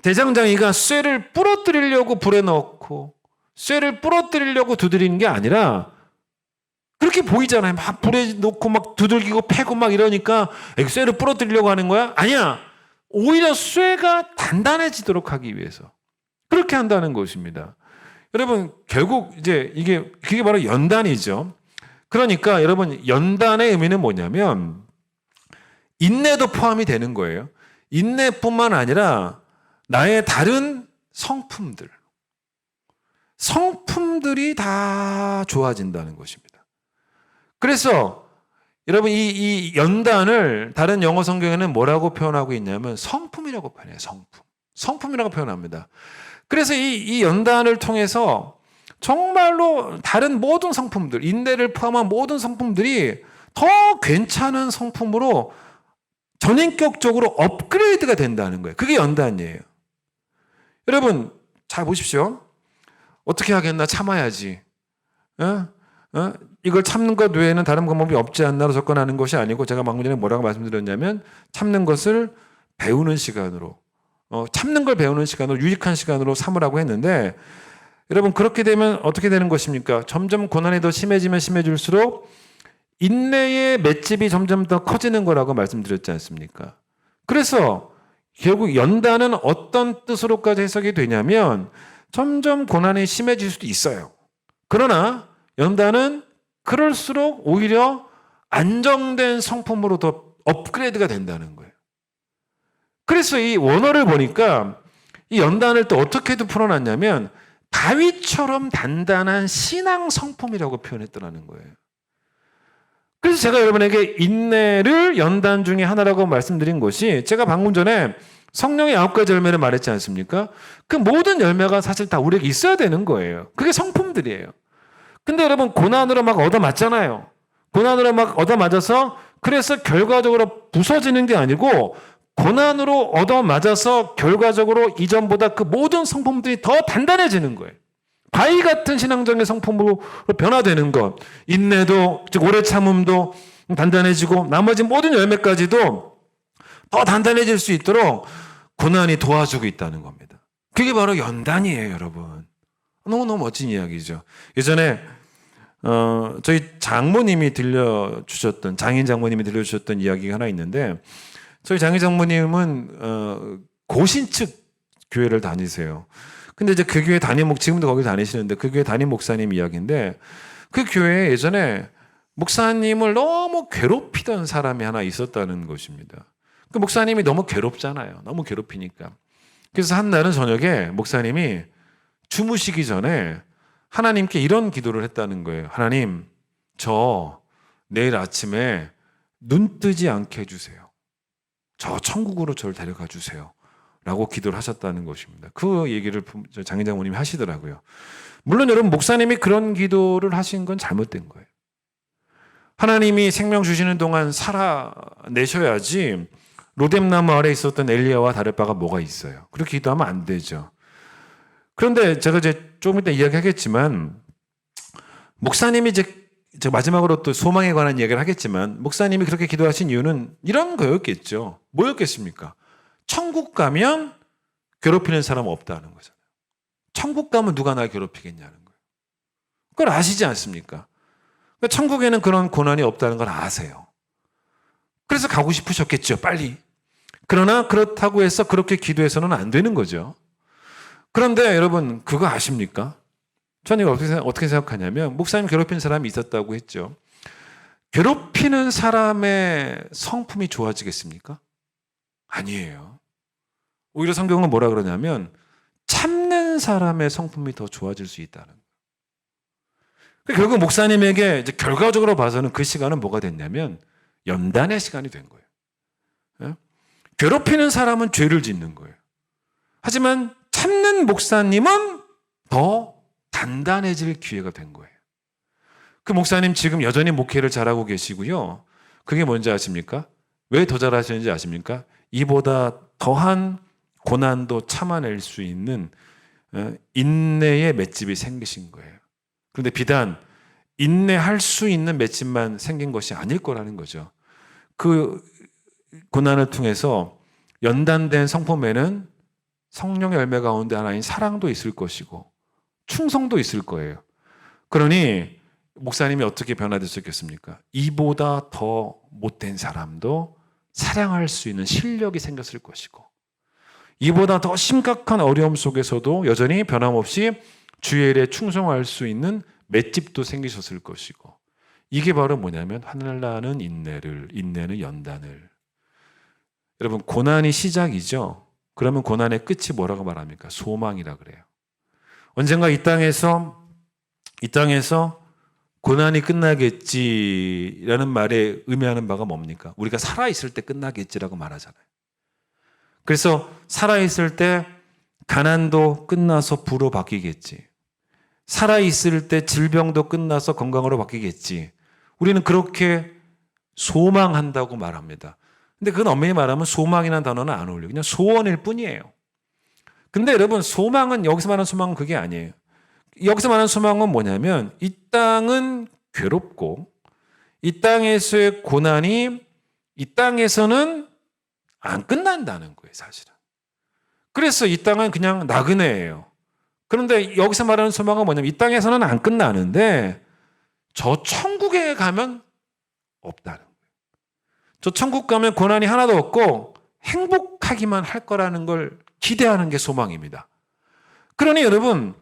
대장장이가 쇠를 부러뜨리려고 불에 넣고 쇠를 부러뜨리려고 두드리는 게 아니라 그렇게 보이잖아요. 막 불에 놓고 막 두들기고 패고 막 이러니까 쇠를 부러뜨리려고 하는 거야? 아니야. 오히려 쇠가 단단해지도록 하기 위해서 그렇게 한다는 것입니다. 여러분 결국 이제 그게 바로 연단이죠. 그러니까 여러분 연단의 의미는 뭐냐면 인내도 포함이 되는 거예요. 인내뿐만 아니라 나의 다른 성품들이 다 좋아진다는 것입니다. 그래서 여러분 이 연단을 다른 영어 성경에는 뭐라고 표현하고 있냐면 성품이라고 표현해요. 성품이라고 표현합니다. 그래서 이 연단을 통해서 정말로 다른 모든 성품들, 인내를 포함한 모든 성품들이 더 괜찮은 성품으로 전인격적으로 업그레이드가 된다는 거예요. 그게 연단이에요. 여러분 잘 보십시오. 어떻게 하겠나? 참아야지. 이걸 참는 것 외에는 다른 방법이 없지 않나로 접근하는 것이 아니고, 제가 방금 전에 뭐라고 말씀드렸냐면 참는 것을 배우는 시간으로, 참는 걸 배우는 시간으로, 유익한 시간으로 삼으라고 했는데, 여러분 그렇게 되면 어떻게 되는 것입니까? 점점 고난이 더 심해지면 심해질수록 인내의 맷집이 점점 더 커지는 거라고 말씀드렸지 않습니까? 그래서 결국 연단은 어떤 뜻으로까지 해석이 되냐면 점점 고난이 심해질 수도 있어요. 그러나 연단은 그럴수록 오히려 안정된 성품으로 더 업그레이드가 된다는 거예요. 그래서 이 원어를 보니까 이 연단을 또 어떻게도 풀어놨냐면 다윗처럼 단단한 신앙 성품이라고 표현했더라는 거예요. 그래서 제가 여러분에게 인내를 연단 중에 하나라고 말씀드린 것이, 제가 방금 전에 성령의 9가지 열매를 말했지 않습니까? 그 모든 열매가 사실 다 우리에게 있어야 되는 거예요. 그게 성품들이에요. 근데 여러분 고난으로 막 얻어맞잖아요. 고난으로 막 얻어맞아서 그래서 결과적으로 부서지는 게 아니고, 고난으로 얻어맞아서 결과적으로 이전보다 그 모든 성품들이 더 단단해지는 거예요. 바위 같은 신앙적인 성품으로 변화되는 것, 인내도, 즉 오래 참음도 단단해지고 나머지 모든 열매까지도 더 단단해질 수 있도록 고난이 도와주고 있다는 겁니다. 그게 바로 연단이에요, 여러분. 너무너무 멋진 이야기죠. 예전에 저희 장모님이 들려주셨던, 장인 장모님이 들려주셨던 이야기가 하나 있는데, 저희 장인 장모님은 고신측 교회를 다니세요. 근데 이제 그 교회 지금도 거기 다니시는데, 그 교회 담임 목사님 이야기인데, 그 교회에 예전에 목사님을 너무 괴롭히던 사람이 하나 있었다는 것입니다. 그 목사님이 너무 괴롭잖아요. 너무 괴롭히니까. 그래서 한 날은 저녁에 목사님이 주무시기 전에 하나님께 이런 기도를 했다는 거예요. 하나님, 저 내일 아침에 눈 뜨지 않게 해주세요. 저 천국으로 저를 데려가 주세요. 라고 기도를 하셨다는 것입니다. 그 얘기를 장인 장모님이 하시더라고요. 물론 여러분, 목사님이 그런 기도를 하신 건 잘못된 거예요. 하나님이 생명 주시는 동안 살아내셔야지 로뎀나무 아래 있었던 엘리야와 다를 바가 뭐가 있어요. 그렇게 기도하면 안 되죠. 그런데 제가 이제 조금 이따 이야기하겠지만, 목사님이 제가 마지막으로 또 소망에 관한 이야기를 하겠지만, 목사님이 그렇게 기도하신 이유는 이런 거였겠죠. 뭐였겠습니까? 천국 가면 괴롭히는 사람 없다는 거잖아요. 천국 가면 누가 날 괴롭히겠냐는 거예요. 그걸 아시지 않습니까? 그러니까 천국에는 그런 고난이 없다는 걸 아세요. 그래서 가고 싶으셨겠죠, 빨리. 그러나 그렇다고 해서 그렇게 기도해서는 안 되는 거죠. 그런데 여러분, 그거 아십니까? 저는 어떻게 생각하냐면, 목사님 괴롭히는 사람이 있었다고 했죠. 괴롭히는 사람의 성품이 좋아지겠습니까? 아니에요. 오히려 성경은 뭐라 그러냐면 참는 사람의 성품이 더 좋아질 수 있다는 거예요. 결국 목사님에게 이제 결과적으로 봐서는 그 시간은 뭐가 됐냐면 연단의 시간이 된 거예요. 괴롭히는 사람은 죄를 짓는 거예요. 하지만 참는 목사님은 더 단단해질 기회가 된 거예요. 그 목사님 지금 여전히 목회를 잘하고 계시고요. 그게 뭔지 아십니까? 왜 더 잘하시는지 아십니까? 이보다 더한 고난도 참아낼 수 있는 인내의 맷집이 생기신 거예요. 그런데 비단 인내할 수 있는 맷집만 생긴 것이 아닐 거라는 거죠. 그 고난을 통해서 연단된 성품에는 성령의 열매 가운데 하나인 사랑도 있을 것이고 충성도 있을 거예요. 그러니 목사님이 어떻게 변화되셨겠습니까? 이보다 더 못된 사람도 사랑할 수 있는 실력이 생겼을 것이고, 이보다 더 심각한 어려움 속에서도 여전히 변함없이 주의 일에 충성할 수 있는 맷집도 생기셨을 것이고, 이게 바로 뭐냐면 하늘나는 인내는 연단을. 여러분, 고난이 시작이죠. 그러면 고난의 끝이 뭐라고 말합니까? 소망이라 그래요. 언젠가 이 땅에서 고난이 끝나겠지라는 말에 의미하는 바가 뭡니까? 우리가 살아있을 때 끝나겠지라고 말하잖아요. 그래서 살아있을 때 가난도 끝나서 부로 바뀌겠지. 살아있을 때 질병도 끝나서 건강으로 바뀌겠지. 우리는 그렇게 소망한다고 말합니다. 근데 그건 엄밀히 말하면 소망이라는 단어는 안 어울려요. 그냥 소원일 뿐이에요. 근데 여러분, 소망은, 여기서 말하는 소망은 그게 아니에요. 여기서 말하는 소망은 뭐냐면, 이 땅은 괴롭고 이 땅에서의 고난이 이 땅에서는 안 끝난다는 거예요, 사실은. 그래서 이 땅은 그냥 나그네예요. 그런데 여기서 말하는 소망은 뭐냐면, 이 땅에서는 안 끝나는데 저 천국에 가면 없다는 거예요. 저 천국 가면 고난이 하나도 없고 행복하기만 할 거라는 걸 기대하는 게 소망입니다. 그러니 여러분,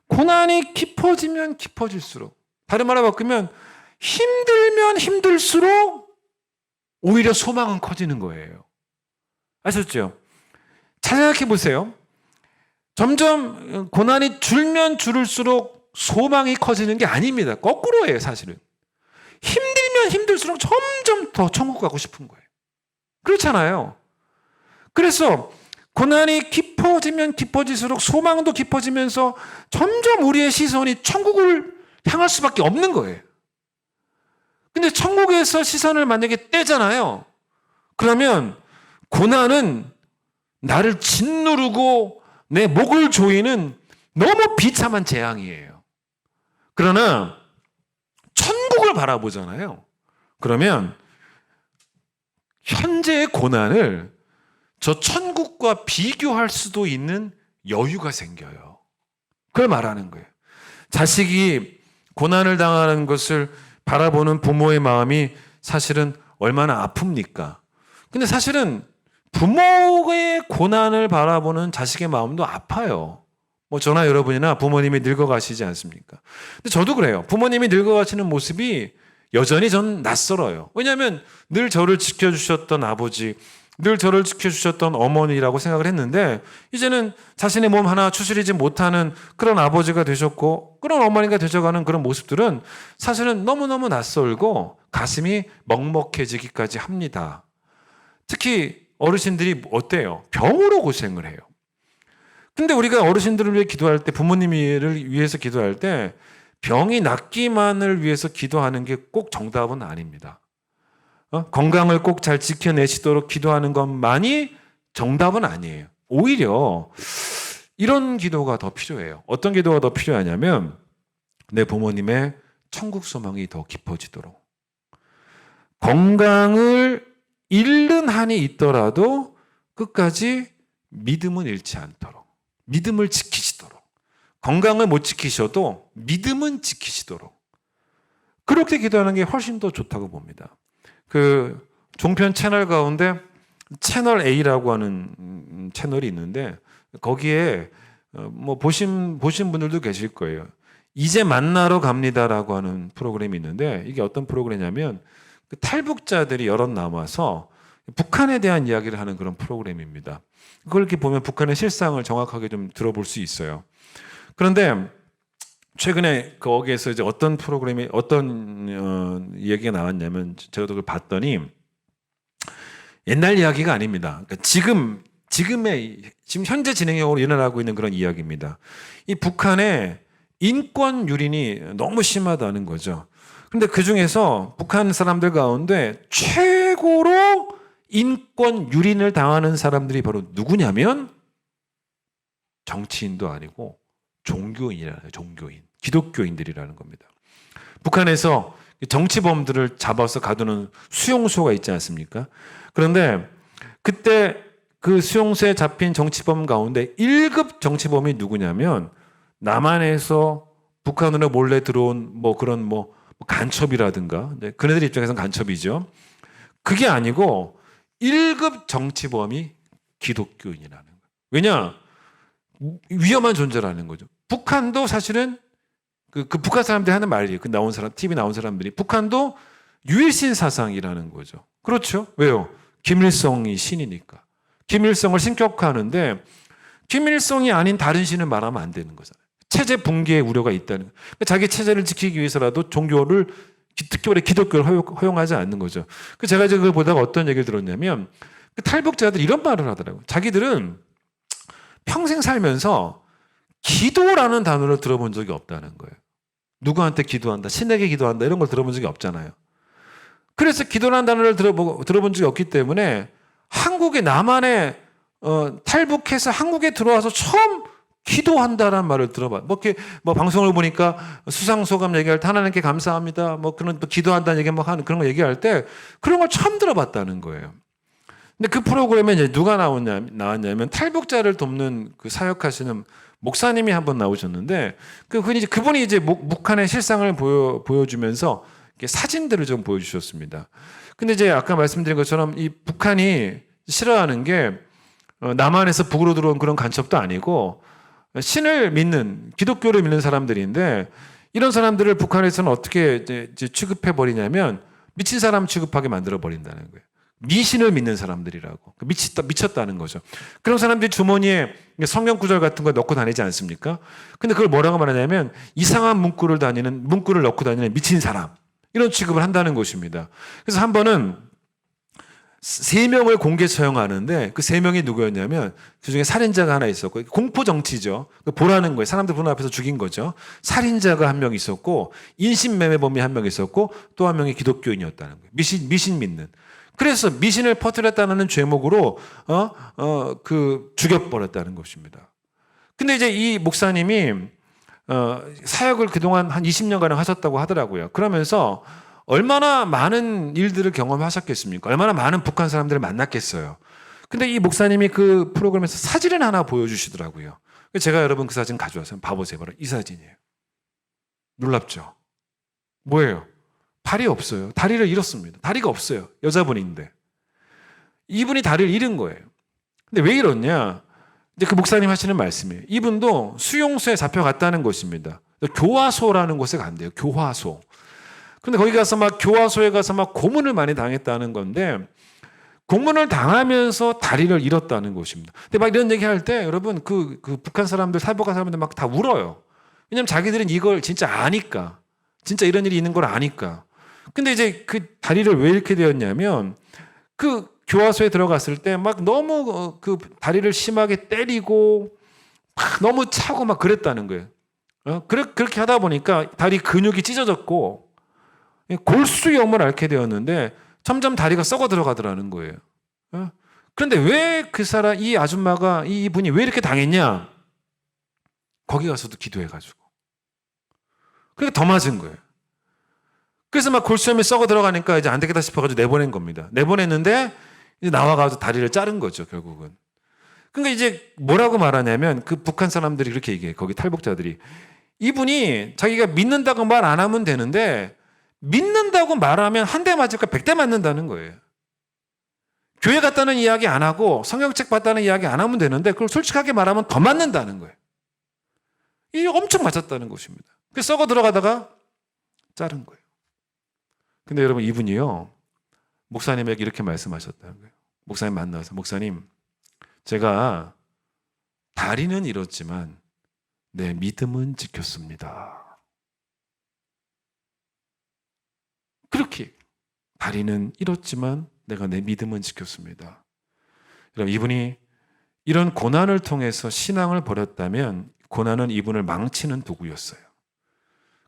고난이 깊어지면 깊어질수록, 다른 말로 바꾸면 힘들면 힘들수록 오히려 소망은 커지는 거예요. 아셨죠? 잘 생각해 보세요. 점점 고난이 줄면 줄을수록 소망이 커지는 게 아닙니다. 거꾸로예요, 사실은. 힘들면 힘들수록 점점 더 천국 가고 싶은 거예요. 그렇잖아요. 그래서 고난이 깊어지면 깊어질수록 소망도 깊어지면서 점점 우리의 시선이 천국을 향할 수밖에 없는 거예요. 근데 천국에서 시선을 만약에 떼잖아요. 그러면 고난은 나를 짓누르고 내 목을 조이는 너무 비참한 재앙이에요. 그러나 천국을 바라보잖아요. 그러면 현재의 고난을 저 천국과 비교할 수도 있는 여유가 생겨요. 그걸 말하는 거예요. 자식이 고난을 당하는 것을 바라보는 부모의 마음이 사실은 얼마나 아픕니까? 근데 사실은 부모의 고난을 바라보는 자식의 마음도 아파요. 뭐 저나 여러분이나 부모님이 늙어가시지 않습니까? 근데 저도 그래요. 부모님이 늙어가시는 모습이 여전히 전 낯설어요. 왜냐하면 늘 저를 지켜주셨던 아버지, 늘 저를 지켜주셨던 어머니라고 생각을 했는데, 이제는 자신의 몸 하나 추스리지 못하는 그런 아버지가 되셨고 그런 어머니가 되셔가는 그런 모습들은 사실은 너무너무 낯설고 가슴이 먹먹해지기까지 합니다. 특히 어르신들이 어때요? 병으로 고생을 해요. 근데 우리가 어르신들을 위해 기도할 때, 부모님을 위해서 기도할 때 병이 낫기만을 위해서 기도하는 게 꼭 정답은 아닙니다. 건강을 꼭 잘 지켜내시도록 기도하는 것만이 정답은 아니에요. 오히려 이런 기도가 더 필요해요. 어떤 기도가 더 필요하냐면, 내 부모님의 천국 소망이 더 깊어지도록, 건강을 잃는 한이 있더라도 끝까지 믿음은 잃지 않도록, 믿음을 지키시도록, 건강을 못 지키셔도 믿음은 지키시도록, 그렇게 기도하는 게 훨씬 더 좋다고 봅니다. 그 종편 채널 가운데 채널 A라고 하는 채널이 있는데, 거기에 뭐 보신 분들도 계실 거예요. 이제 만나러 갑니다라고 하는 프로그램이 있는데, 이게 어떤 프로그램이냐면 그 탈북자들이 여럿 남아서 북한에 대한 이야기를 하는 그런 프로그램입니다. 그걸 이렇게 보면 북한의 실상을 정확하게 좀 들어볼 수 있어요. 그런데 최근에 거기에서 이제 어떤 프로그램이, 어떤 얘기가 나왔냐면, 제가 그걸 봤더니 옛날 이야기가 아닙니다. 그러니까 지금 현재 진행형으로 일어나고 있는 그런 이야기입니다. 이 북한의 인권 유린이 너무 심하다는 거죠. 그런데 그 중에서 북한 사람들 가운데 최고로 인권 유린을 당하는 사람들이 바로 누구냐면 정치인도 아니고 종교인이라는, 종교인, 기독교인들이라는 겁니다. 북한에서 정치범들을 잡아서 가두는 수용소가 있지 않습니까? 그런데 그때 그 수용소에 잡힌 정치범 가운데 1급 정치범이 누구냐면, 남한에서 북한으로 몰래 들어온 뭐 그런 뭐 간첩이라든가 그네들 입장에서는 간첩이죠. 그게 아니고 1급 정치범이 기독교인이라는 거예요. 왜냐? 위험한 존재라는 거죠. 북한도 사실은 그 북한 사람들이 하는 말이에요. 그 나온 사람, TV 나온 사람들이 북한도 유일신 사상이라는 거죠. 그렇죠? 왜요? 김일성이 신이니까. 김일성을 신격화하는데 김일성이 아닌 다른 신을 말하면 안 되는 거잖아요. 체제 붕괴의 우려가 있다는 거예요. 그러니까 자기 체제를 지키기 위해서라도 종교를 특별히 기독교를 허용하지 않는 거죠. 제가 이제 그걸 보다가 어떤 얘기를 들었냐면 그 탈북자들이 이런 말을 하더라고요. 자기들은 평생 살면서 기도라는 단어를 들어본 적이 없다는 거예요. 누구한테 기도한다, 신에게 기도한다 이런 걸 들어본 적이 없잖아요. 그래서 기도라는 단어를 들어본 적이 없기 때문에 한국에 남한에 탈북해서 한국에 들어와서 처음 기도한다라는 말을 들어봐. 이렇게 방송을 보니까 수상소감 얘기할 때 하나님께 감사합니다. 그런 기도한다는 얘기 하는 그런 거 얘기할 때 그런 걸 처음 들어봤다는 거예요. 근데 그 프로그램에 이제 누가 나왔냐면 탈북자를 돕는 그 사역하시는 목사님이 한번 나오셨는데 그분이 이제 북한의 실상을 보여주면서 사진들을 좀 보여주셨습니다. 근데 이제 아까 말씀드린 것처럼 이 북한이 싫어하는 게 남한에서 북으로 들어온 그런 간첩도 아니고 신을 믿는 기독교를 믿는 사람들인데 이런 사람들을 북한에서는 어떻게 이제 취급해 버리냐면 미친 사람 취급하게 만들어 버린다는 거예요. 미신을 믿는 사람들이라고. 미쳤다는 거죠. 그런 사람들이 주머니에 성경 구절 같은 거 넣고 다니지 않습니까? 근데 그걸 뭐라고 말하냐면 이상한 문구를 넣고 다니는 미친 사람. 이런 취급을 한다는 것입니다. 그래서 한 번은 3명을 공개 처형하는데 그 3명이 누구였냐면 그중에 살인자가 하나 있었고 공포 정치죠. 보라는 거예요. 사람들 보는 앞에서 죽인 거죠. 살인자가 한 명 있었고 인신매매범이 한 명 있었고 또 한 명이 기독교인이었다는 거예요. 미신 믿는. 그래서 미신을 퍼뜨렸다는 죄목으로 죽여버렸다는 것입니다. 근데 이제 이 목사님이 사역을 그동안 한 20년간 하셨다고 하더라고요. 그러면서 얼마나 많은 일들을 경험하셨겠습니까? 얼마나 많은 북한 사람들을 만났겠어요. 근데 이 목사님이 그 프로그램에서 사진을 하나 보여주시더라고요. 제가 여러분 그 사진 가져와서 봐보세요. 바로 이 사진이에요. 놀랍죠? 뭐예요? 발이 없어요. 다리를 잃었습니다. 다리가 없어요. 여자분인데. 이분이 다리를 잃은 거예요. 근데 왜 이렇냐? 이제 그 목사님 하시는 말씀이에요. 이분도 수용소에 잡혀갔다는 것입니다. 교화소라는 곳에 간대요. 교화소. 근데 거기 가서 교화소에 가서 고문을 많이 당했다는 건데 고문을 당하면서 다리를 잃었다는 것입니다. 근데 이런 얘기 할 때 여러분 그 북한 사람들, 탈북한 사람들 다 울어요. 왜냐면 자기들은 이걸 진짜 아니까. 진짜 이런 일이 있는 걸 아니까. 근데 이제 그 다리를 왜 잃게 되었냐면 그 교화소에 들어갔을 때 너무 그 다리를 심하게 때리고 너무 차고 그랬다는 거예요. 그렇게 하다 보니까 다리 근육이 찢어졌고 골수염을 앓게 되었는데 점점 다리가 썩어 들어가더라는 거예요. 그런데 왜 이 아줌마가 이분이 왜 이렇게 당했냐? 거기 가서도 기도해가지고. 그게 더 맞은 거예요. 그래서 골수염이 썩어 들어가니까 이제 안 되겠다 싶어가지고 내보낸 겁니다. 내보냈는데 이제 나와가지고 다리를 자른 거죠, 결국은. 그러니까 이제 뭐라고 말하냐면 그 북한 사람들이 그렇게 얘기해요. 거기 탈북자들이. 이분이 자기가 믿는다고 말 안 하면 되는데 믿는다고 말하면 한 대 맞을까 100대 맞는다는 거예요. 교회 갔다는 이야기 안 하고 성경책 봤다는 이야기 안 하면 되는데 그걸 솔직하게 말하면 더 맞는다는 거예요. 이게 엄청 맞았다는 것입니다. 그래서 썩어 들어가다가 자른 거예요. 근데 여러분 이분이요. 목사님에게 이렇게 말씀하셨다는 거예요. 목사님 만나서 목사님 제가 다리는 잃었지만 내 믿음은 지켰습니다. 그렇게 다리는 잃었지만 내가 내 믿음은 지켰습니다. 여러분 이분이 이런 고난을 통해서 신앙을 버렸다면 고난은 이분을 망치는 도구였어요.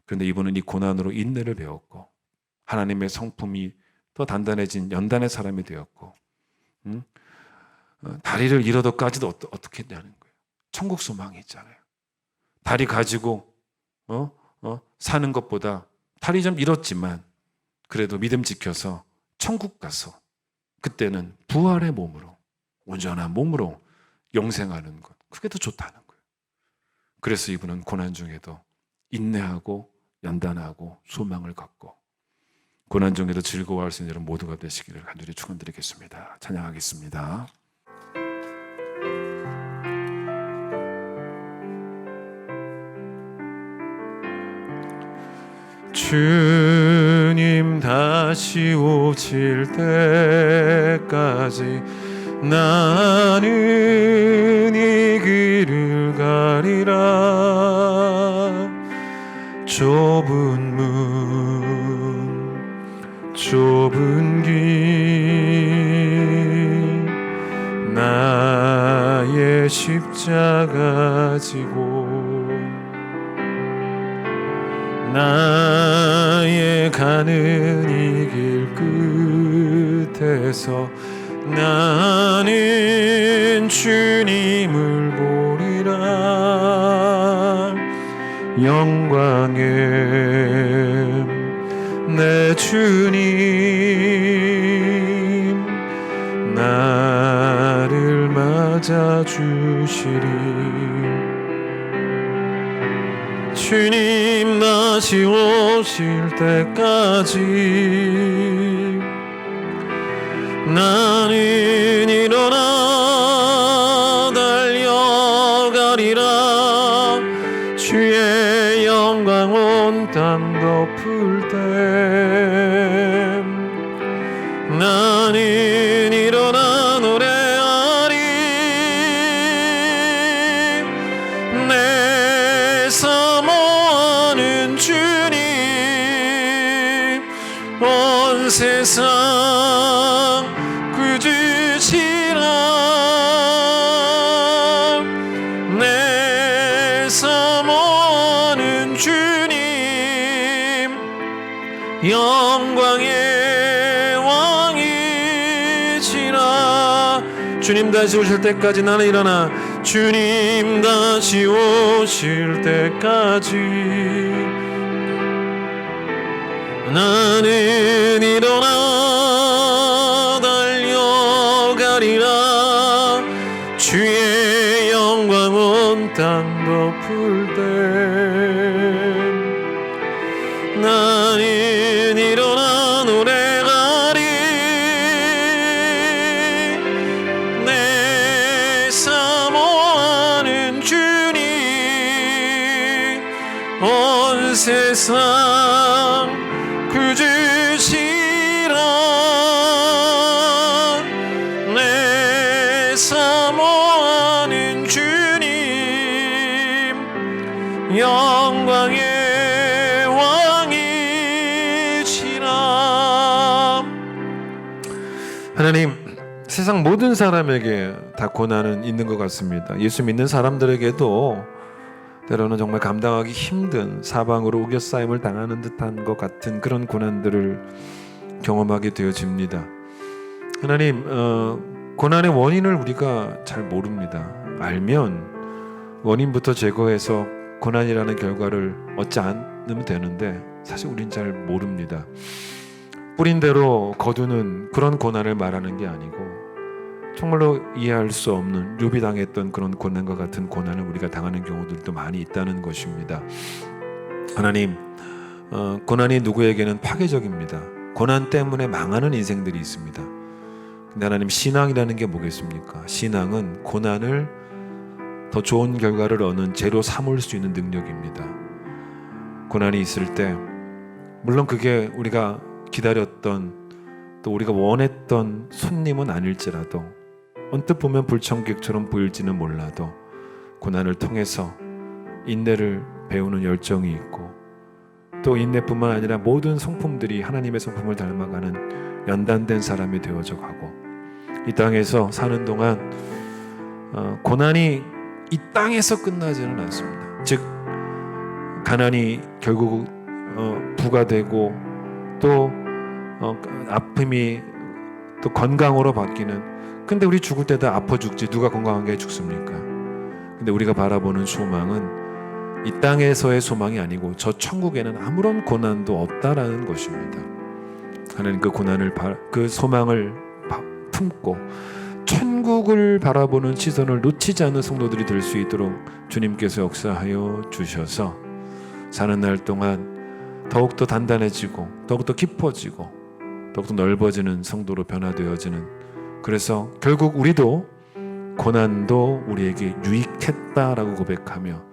그런데 이분은 이 고난으로 인내를 배웠고 하나님의 성품이 더 단단해진 연단의 사람이 되었고 다리를 잃어도까지도 어떻게 했냐는 거예요. 천국 소망이 있잖아요. 다리 가지고 사는 것보다 다리 좀 잃었지만 그래도 믿음 지켜서 천국 가서 그때는 부활의 몸으로 온전한 몸으로 영생하는 것 그게 더 좋다는 거예요. 그래서 이분은 고난 중에도 인내하고 연단하고 소망을 갖고 고난 중에도 즐거워할 수 있는 여러분 모두가 되시기를 간절히 축원드리겠습니다. 찬양하겠습니다. 주님 다시 오실 때까지 나는 이 길을 가리라. 좁은 문 좁은 길 나의 십자가 지고 나의 가는 이 길 끝에서 나는 주님을 보리라. 영광의 내 주님 나를 맞아주시리. 주님 다시 오실 때까지 나는 일어나 달려가리라. 주의 영광 온 땅 덮을 때 나는 일어나 노래하리. 내 사모하는 주님 온 세상 구주시라. 내 사모하는 주님 영광의 왕이시라. 주님 다시 오실 때까지 나는 일어나 주님 다시 오실 때까지 나는 일어나 달려가리라. 주의 영광 온 땅 덮을 때 나는 일어나 노래하리. 내 사모하는 주님 온 세상 구주시라. 내 사모하는 주님 영광의 왕이시라. 하나님, 세상 모든 사람에게 다 고난은 있는 것 같습니다. 예수 믿는 사람들에게도 때로는 정말 감당하기 힘든 사방으로 우겨싸임을 당하는 듯한 것 같은 그런 고난들을 경험하게 되어집니다. 하나님, 고난의 원인을 우리가 잘 모릅니다. 알면 원인부터 제거해서 고난이라는 결과를 얻지 않으면 되는데 사실 우린 잘 모릅니다. 뿌린 대로 거두는 그런 고난을 말하는 게 아니고 정말로 이해할 수 없는 욥이 당했던 그런 고난과 같은 고난을 우리가 당하는 경우들도 많이 있다는 것입니다. 하나님, 고난이 누구에게는 파괴적입니다. 고난 때문에 망하는 인생들이 있습니다. 근데 하나님, 신앙이라는 게 뭐겠습니까? 신앙은 고난을 더 좋은 결과를 얻는 재로 삼을 수 있는 능력입니다. 고난이 있을 때 물론 그게 우리가 기다렸던 또 우리가 원했던 손님은 아닐지라도 언뜻 보면 불청객처럼 보일지는 몰라도 고난을 통해서 인내를 배우는 열정이 있고 또 인내뿐만 아니라 모든 성품들이 하나님의 성품을 닮아가는 연단된 사람이 되어져 가고 이 땅에서 사는 동안 고난이 이 땅에서 끝나지는 않습니다. 즉 가난이 결국 부가 되고 또 아픔이 또 건강으로 바뀌는. 근데 우리 죽을 때 다 아파 죽지 누가 건강하게 죽습니까? 근데 우리가 바라보는 소망은 이 땅에서의 소망이 아니고 저 천국에는 아무런 고난도 없다라는 것입니다. 하나님, 그 고난을 그 소망을 품고 천국을 바라보는 시선을 놓치지 않는 성도들이 될 수 있도록 주님께서 역사하여 주셔서 사는 날 동안 더욱더 단단해지고 더욱더 깊어지고 더욱더 넓어지는 성도로 변화되어지는, 그래서 결국 우리도 고난도 우리에게 유익했다라고 고백하며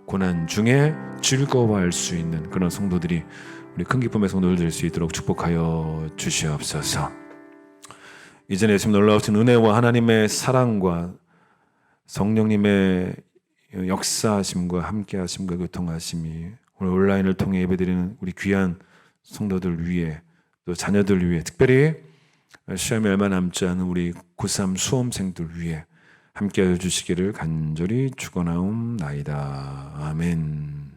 고난 중에 즐거워할 수 있는 그런 성도들이, 우리 큰 기쁨의 성도들 될 수 있도록 축복하여 주시옵소서. 이전에 예수님 놀라우신 은혜와 하나님의 사랑과 성령님의 역사하심과 함께하심과 교통하심이 오늘 온라인을 통해 예배드리는 우리 귀한 성도들 위해, 또 자녀들 위해, 특별히 시험이 얼마 남지 않은 우리 고3 수험생들 위해 함께하여 주시기를 간절히 축원하옵나이다. 아멘.